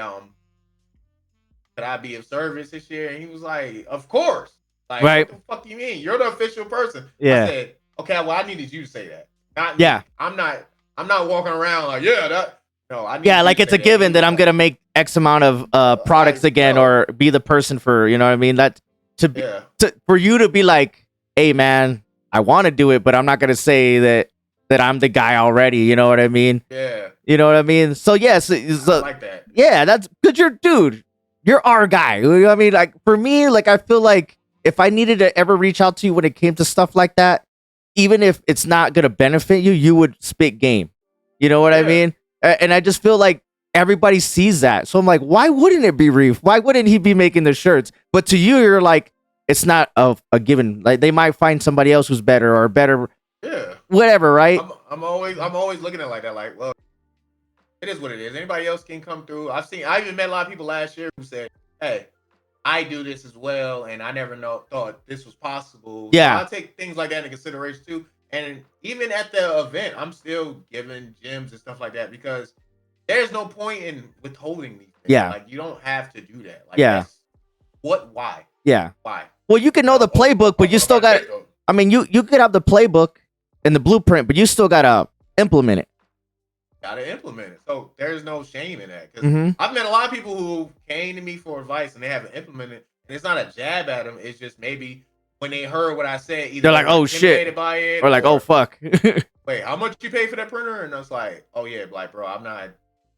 A: could I be of service this year? And he was like, of course. Like,
B: Right.
A: what the fuck you mean? You're the official person.
B: Yeah.
A: I said, okay, well, I needed you to say that. Not me.
B: Yeah.
A: I'm not walking around like, yeah, that no, I need
B: Yeah,
A: you
B: like
A: to
B: it's
A: say
B: a given that I'm
A: Like,
B: gonna make X amount of products again,
A: no.
B: or be the person for, you know what I mean? That to be
A: Yeah.
B: for you to be like, hey man, I want to do it, but I'm not gonna say that I'm the guy already. You know what I mean?
A: Yeah.
B: You know what I mean? So yes,
A: I like that.
B: yeah, that's good. You're our guy. You know what I mean? Like for me, like I feel like if I needed to ever reach out to you when it came to stuff like that, even if it's not gonna benefit you, you would spit game. You know what I
A: Yeah.
B: mean? And I just feel like everybody sees that. So I'm like, why wouldn't it be Reef? Why wouldn't he be making the shirts? But to you, you're like, it's not a given. Like they might find somebody else who's better or better,
A: Yeah.
B: whatever, right?
A: I'm always looking at it like that. Like, well, it is what it is. Anybody else can come through. I even met a lot of people last year who said, hey, I do this as well, and I never thought this was possible.
B: Yeah.
A: So I'll take things like that into consideration too. And even at the event, I'm still giving gems and stuff like that because there's no point in withholding these things.
B: Yeah.
A: Like you don't have to do that. Like
B: Yeah.
A: why?
B: Yeah.
A: Why?
B: Well, you can know the playbook, but you still got. I mean, you could have the playbook and the blueprint, but you still gotta implement it.
A: Gotta implement it. So there's no shame in that. Because
B: Mhm.
A: I've met a lot of people who came to me for advice and they haven't implemented. And it's not a jab at them. It's just maybe when they heard what I said, either
B: They're like,
A: they were
B: "Oh, shit."
A: intimidated by it,
B: Or like, oh fuck.
A: wait, how much you pay for that printer? And I was like, oh yeah, like bro, I'm not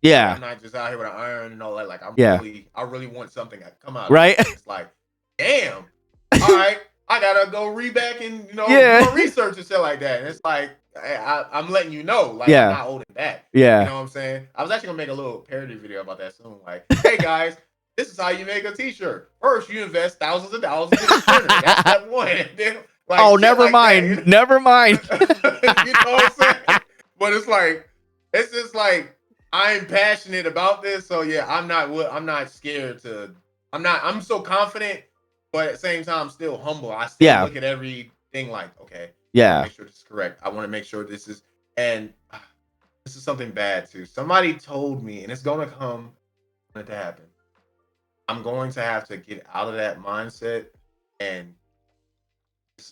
B: Yeah.
A: just out here with an iron and all that. Like
B: Yeah.
A: I really want something to come out.
B: Right.
A: Of it. It's like, damn. All right, I gotta go read back and
B: Yeah.
A: do my research and shit like that. And it's like I'm letting you know, like
B: Yeah.
A: I'm not holding back.
B: Yeah.
A: You know what I'm saying? I was actually gonna make a little parody video about that soon. Like, hey guys, this is how you make a t-shirt. First, you invest thousands of dollars in the printer. That's step one. And then, like,
B: Oh,
A: shit
B: never
A: like
B: mind.
A: that.
B: Never mind.
A: You know what I'm saying? But it's just like I'm passionate about this. So yeah, I'm not scared to. I'm so confident, but at the same time, I'm still humble. I still
B: Yeah.
A: look at everything like, okay,
B: Yeah.
A: make sure this is correct. I want to make sure this is, and this is something bad too. Somebody told me, and it's gonna come to happen. I'm going to have to get out of that mindset, and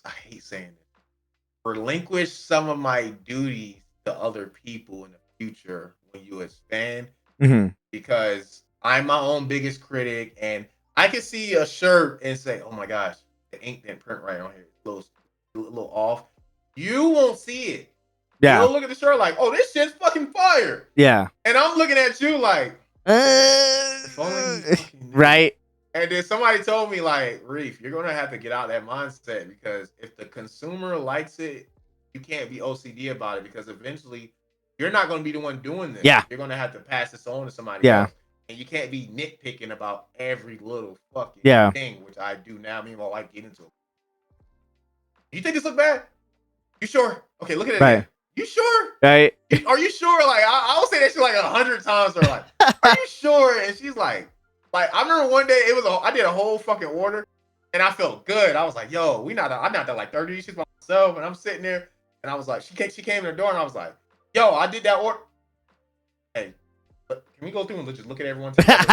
A: I hate saying it. Relinquish some of my duties to other people in the future when you expand,
B: Mhm.
A: because I'm my own biggest critic, and I can see a shirt and say, "Oh my gosh, the ink didn't print right on here. It's a little off." You won't see it.
B: Yeah.
A: You'll look at the shirt like, "Oh, this shit's fucking fire,"
B: Yeah.
A: and I'm looking at you like, if only you fucking knew.
B: Right.
A: And then somebody told me, like, Reef, you're gonna have to get out of that mindset because if the consumer likes it, you can't be OCD about it because eventually you're not gonna be the one doing this.
B: Yeah.
A: You're gonna have to pass this on to somebody
B: Yeah.
A: else. And you can't be nitpicking about every little fucking
B: Yeah.
A: thing, which I do now. Me and my wife get into it. You think this look bad? You sure? Okay, look at it.
B: Right.
A: Again. You sure?
B: Right.
A: Are you sure? Like I will say that shit like 100 times. Or like, are you sure? And she's like I remember one day I did a whole fucking order, and I felt good. I was like, yo, I'm not that like 30. She's by myself, and I'm sitting there, and I was like, she came in the door, and I was like, yo, I did that order. Hey, can we go through and just look at everyone together?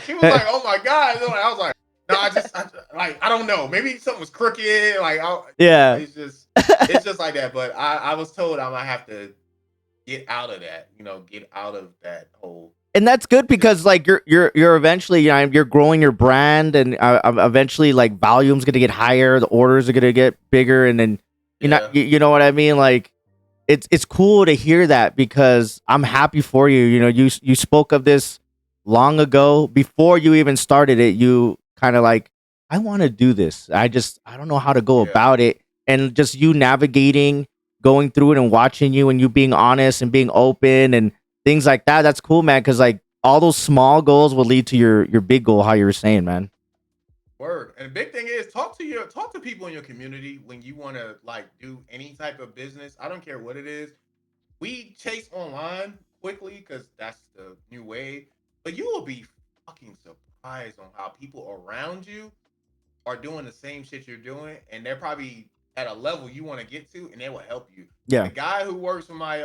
A: She was like, oh my god. I was like, no, I don't know. Maybe something was crooked. Like,
B: Yeah.
A: it's just like that. But I was told I might have to get out of that. Get out of that whole.
B: And that's good because like you're eventually you're growing your brand, and eventually like volume's gonna get higher, the orders are gonna get bigger, and then you know what I mean. Like it's cool to hear that because I'm happy for you. You spoke of this long ago before you even started it. You kind of like, I want to do this. I don't know how to go about it, and just you navigating, going through it, and watching you, and you being honest and being open and things like that. That's cool, man. Because like all those small goals will lead to your big goal. How you were saying, man.
A: Word. And the big thing is talk to people in your community when you want to like do any type of business. I don't care what it is. We chase online quickly because that's the new way. But you will be fucking surprised on how people around you are doing the same shit you're doing, and they're probably at a level you want to get to, and they will help you.
B: Yeah.
A: The guy who works for my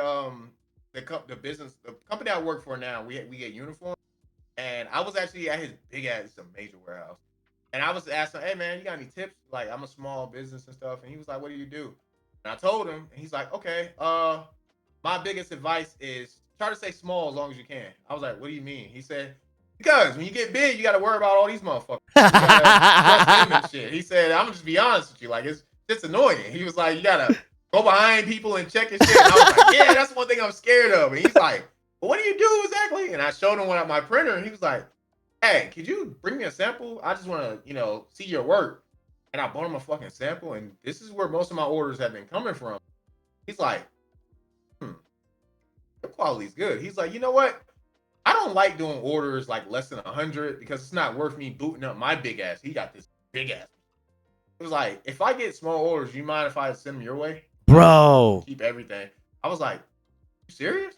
A: the company I work for now, we get uniforms, and I was actually at his big ass, it's a major warehouse, and I was asking, hey man, you got any tips? Like I'm a small business and stuff, and he was like, what do you do? And I told him, and he's like, okay, my biggest advice is try to stay small as long as you can. I was like, what do you mean? He said, because when you get big, you got to worry about all these motherfuckers. You gotta trust them and shit. He said, I'm just be honest with you, like it's annoying. He was like, you gotta go behind people and check and shit. And I was like, yeah, that's one thing I'm scared of. And he's like, well, what do you do exactly? And I showed him one at my printer, and he was like, hey, could you bring me a sample? I just want to, see your work. And I bought him a fucking sample, and this is where most of my orders have been coming from. He's like, the quality's good. He's like, you know what? I don't like doing orders like less than 100 because it's not worth me booting up my big ass. He got this big ass. It was like, if I get small orders, you mind if I send them your way?
B: Bro.
A: Keep everything. I was like, you serious?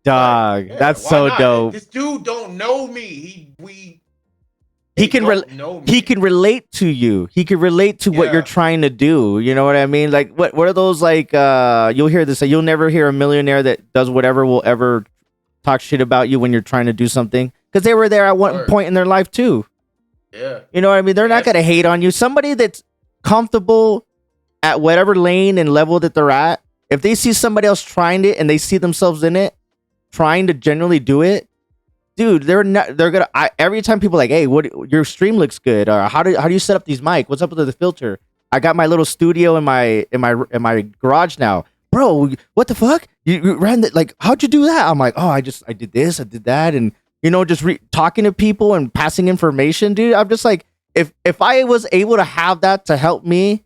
B: Dog,
A: like, yeah,
B: that's so
A: not?
B: dope.
A: This dude don't know me.
B: He can relate to you. He can relate to what you're trying to do. You know what I mean? Like what are those like you'll hear this, you'll never hear a millionaire that does whatever will ever talk shit about you when you're trying to do something, because they were there at one point in their life too.
A: Yeah.
B: You know what I mean? They're not going to hate on you. Somebody that's comfortable at whatever lane and level that they're at, if they see somebody else trying it and they see themselves in it, trying to generally do it, dude, they're gonna. Every time people are like, hey, your stream looks good, or how do you set up these mic? What's up with the filter? I got my little studio in my garage now, bro. What the fuck? You ran that? Like, how'd you do that? I'm like, oh, I did this, I did that, and just talking to people and passing information, dude. I'm just like, if I was able to have that to help me,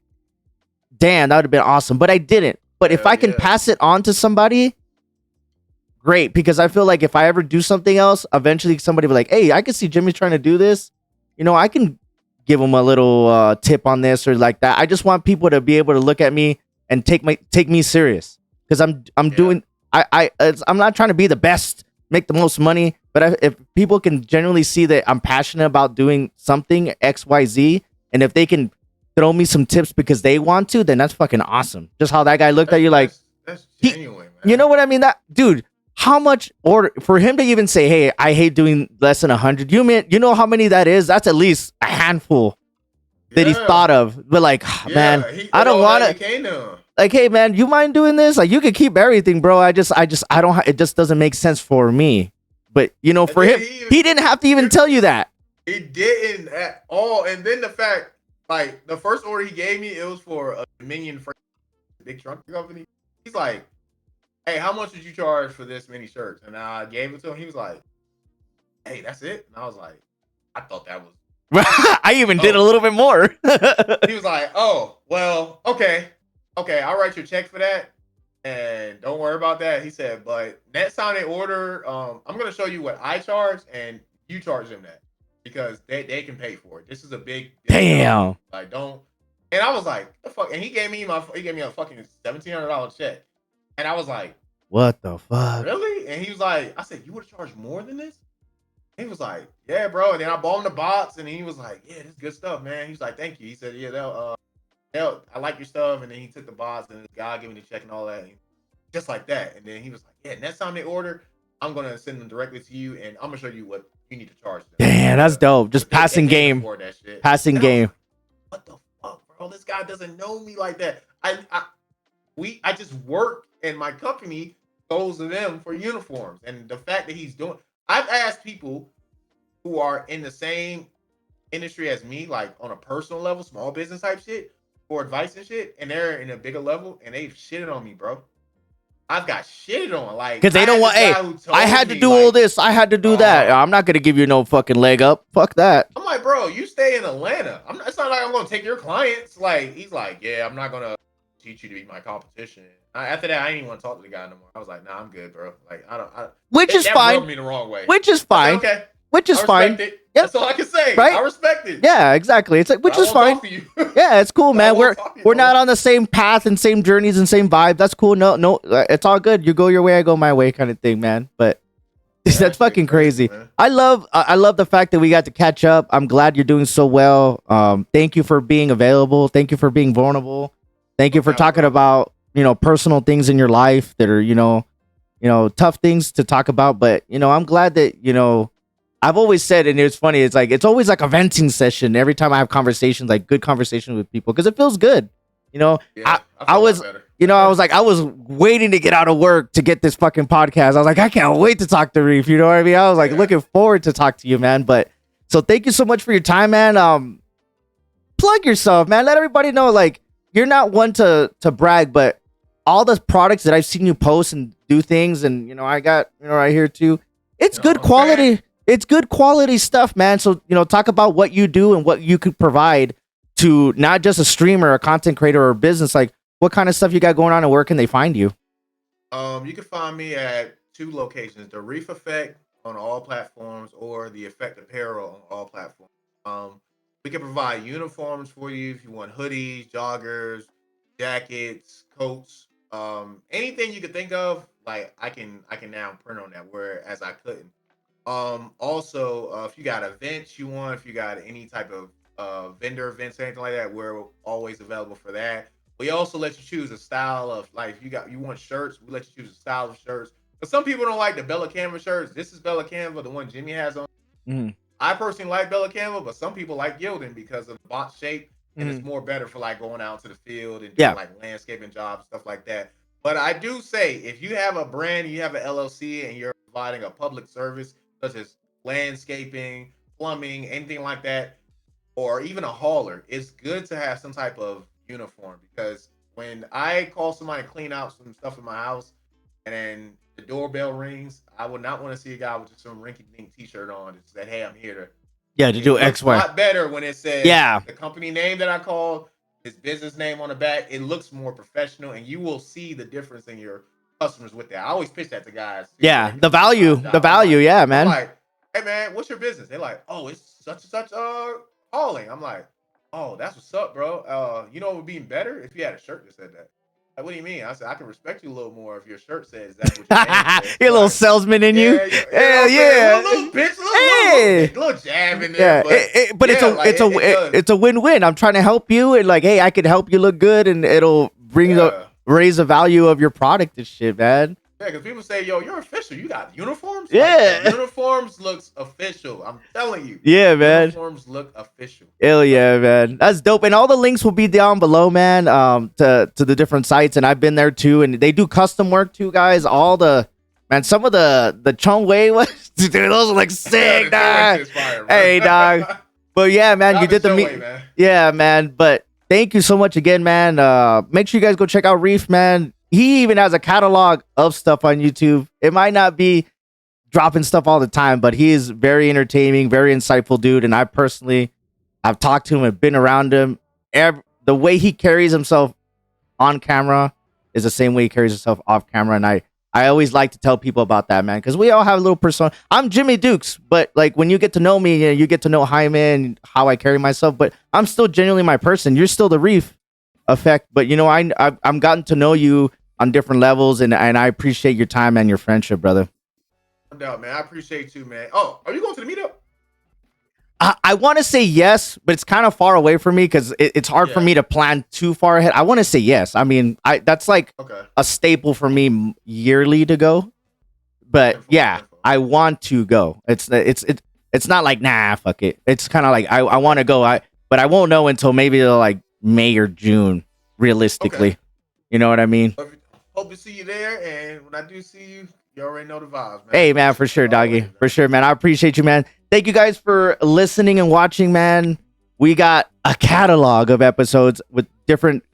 B: damn, that would have been awesome. But I didn't. But if I can pass it on to somebody, great, because I feel like if I ever do something else, eventually somebody will be like, hey, I can see Jimmy's trying to do this. I can give him a little tip on this or like that. I just want people to be able to look at me and take me serious, because I'm doing. I'm not trying to be the best, make the most money, but if people can generally see that I'm passionate about doing something XYZ, and if they can throw me some tips because they want to, then that's fucking awesome. Just how that guy looked at you, like
A: that's genuine, man.
B: You know what I mean? That dude. How much order for him to even say, hey, I hate doing less than 100? You know how many that is? That's at least a handful that he thought of. But like, man, I don't want to. Like, hey, man, you mind doing this? Like, you can keep everything, bro. I don't. It just doesn't make sense for me. But for him, he didn't have to even tell you that.
A: He didn't at all. And then the fact, like, the first order he gave me, it was for a Dominion big trunk company. He's like, hey, how much did you charge for this many shirts? And I gave it to him. He was like, hey, that's it? And I was like, I thought that was...
B: I even did a little bit more.
A: He was like, oh, well, okay, I'll write you a check for that. And don't worry about that. He said, but next time they order, I'm going to show you what I charge, and you charge them that. Because they can pay for it. This is a big...
B: Damn.
A: Like, don't... And I was like, the fuck? And he gave me a fucking $1,700 check. And I was like,
B: what the fuck?
A: Really? And he was like, I said, you would have charged more than this? He was like, yeah, bro. And then I bought him the box, and he was like, yeah, this is good stuff, man. He was like, thank you. He said, yeah, I like your stuff. And then he took the box, and the guy gave me the check and all that. And just like that. And then he was like, yeah, next time they order, I'm going to send them directly to you, and I'm going to show you what you need to charge them.
B: Damn, that's dope. Just passing game. Passing game.
A: Like, what the fuck, bro? This guy doesn't know me like that. I just work, and my company goes to them for uniforms. And the fact that he's doing... I've asked people who are in the same industry as me, like on a personal level, small business type shit, for advice and shit, and they're in a bigger level, and they've shitted on me, bro. I've got shitted on, like,
B: because they don't want. Hey, I had to do all this. I had to do that. I'm not gonna give you no fucking leg up. Fuck that.
A: I'm like, bro, you stay in Atlanta. It's not like I'm gonna take your clients. Like, he's like, yeah, I'm not gonna teach you to be my competition. After that, I didn't even want to talk to the guy no more. I was like, nah, I'm good, bro. Like, I don't.
B: Which is fine.
A: Rubbed me the wrong way.
B: Which is fine.
A: Okay.
B: which is
A: I
B: fine.
A: respect it.
B: Yep.
A: That's all I can say.
B: Right?
A: I respect it.
B: Yeah, exactly. It's like, which is fine. Yeah, it's cool, man. We're not on the same path and same journeys and same vibe. That's cool. No, it's all good. You go your way, I go my way, kind of thing, man. But that's fucking crazy. I love the fact that we got to catch up. I'm glad you're doing so well. Thank you for being available. Thank you for being vulnerable. Thank you for talking about, personal things in your life that are, tough things to talk about. But, I'm glad that, I've always said, and it's funny, it's always like a venting session every time I have conversations, like good conversations with people, because it feels good. I was waiting to get out of work to get this fucking podcast. I was like, I can't wait to talk to Rief. You know what I mean? I was like looking forward to talk to you, man. But so thank you so much for your time, man. Plug yourself, man. Let everybody know, like, you're not one to brag, but all the products that I've seen you post and do things, and I got right here too. It's good quality. Man. It's good quality stuff, man. So, talk about what you do and what you could provide to not just a streamer, a content creator, or a business. Like, what kind of stuff you got going on and where can they find you?
A: You can find me at 2 locations, the Rief Effect on all platforms or the Effect Apparel on all platforms. We can provide uniforms for you if you want hoodies, joggers, jackets, coats, anything you could think of. Like, I can now print on that, whereas I couldn't. Also, if you got events you want, if you got any type of vendor events, anything like that, we're always available for that. We also let you choose a style of, like, if you want shirts, we let you choose a style of shirts. But some people don't like the Bella Canva shirts. This is Bella Canva, the one Jimmy has on.
B: Mm-hmm.
A: I personally like Bella Canva, but some people like Gildan because of the box shape, and it's more better for like going out to the field and doing like landscaping jobs, stuff like that. But I do say, if you have a brand, you have an LLC, and you're providing a public service such as landscaping, plumbing, anything like that, or even a hauler, it's good to have some type of uniform, because when I call somebody to clean out some stuff in my house and then the doorbell rings, I would not want to see a guy with just some rinky-dink t-shirt on that said, hey, I'm here
B: to do X, Y.
A: It's a lot better when it says the company name that I called, his business name on the back. It looks more professional, and you will see the difference in your customers with that. I always pitch that to guys.
B: Yeah, the value, yeah, man.
A: I'm like, hey, man, what's your business? They're like, oh, it's such and such hauling. I'm like, oh, that's what's up, bro. It would be better if you had a shirt that said that. Like, what do you mean? I said, I can respect you a little more if your shirt says that's what your name says.
B: You're a little salesman in you.
A: Yeah. Little bitch, little jab in there. But
B: it's a win-win. I'm trying to help you, and like, hey, I can help you look good, and it'll raise the value of your product and shit, man.
A: Yeah, because people say, yo, you're official. You got uniforms?
B: Yeah.
A: Like, uniforms looks official. I'm telling you.
B: Yeah, man.
A: Uniforms look official.
B: Hell yeah, man. That's dope. And all the links will be down below, man, to the different sites. And I've been there too. And they do custom work too, guys. Some of the Chung Wei ones, dude, those are like sick, dog. Hey, dog. But yeah, man, you did the meet. Yeah, man. But thank you so much again, man. Make sure you guys go check out Rief, man. He even has a catalog of stuff on YouTube. It might not be dropping stuff all the time, but he is very entertaining, very insightful dude. And I've talked to him and been around him. The way he carries himself on camera is the same way he carries himself off camera. And I always like to tell people about that, man, because we all have a little persona. I'm Jimmy Dukes, but like when you get to know me, you get to know Jaime and how I carry myself, but I'm still genuinely my person. You're still the Rief Effect, but I'm gotten to know you on different levels, and I appreciate your time and your friendship, brother.
A: No doubt, man. I appreciate you, man. Oh, are you going to the meetup?
B: I want to say yes, but it's kind of far away for me because it's hard for me to plan too far ahead. I want to say yes. I mean, that's like a staple for me yearly to go. But I want to go. It's not like, nah, fuck it. It's kind of like I want to go. But I won't know until maybe like May or June, realistically. You know what I mean?
A: Hope to see you there, and when I do see you, you already know the vibes, man.
B: Hey, man, for sure, doggy. For sure, man. I appreciate you, man. Thank you guys for listening and watching, man. We got a catalog of episodes with different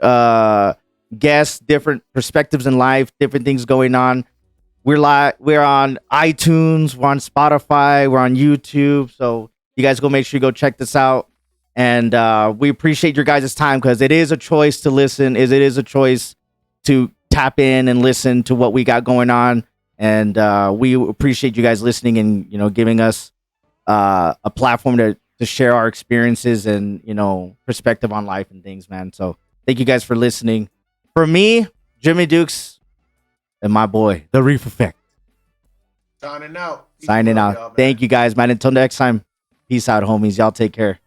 B: guests, different perspectives in life, different things going on. We're on iTunes, we're on Spotify, we're on YouTube. So you guys go make sure you go check this out. And we appreciate your guys' time because it is a choice to listen. It is a choice to tap in and listen to what we got going on. And we appreciate you guys listening and, giving us a platform to share our experiences and perspective on life and things, man. So thank you guys for listening. For me, Jimmy Dukes, and my boy, the Reef Effect.
A: Signing out.
B: Signing out. Thank you guys, man. Until next time. Peace out, homies. Y'all take care.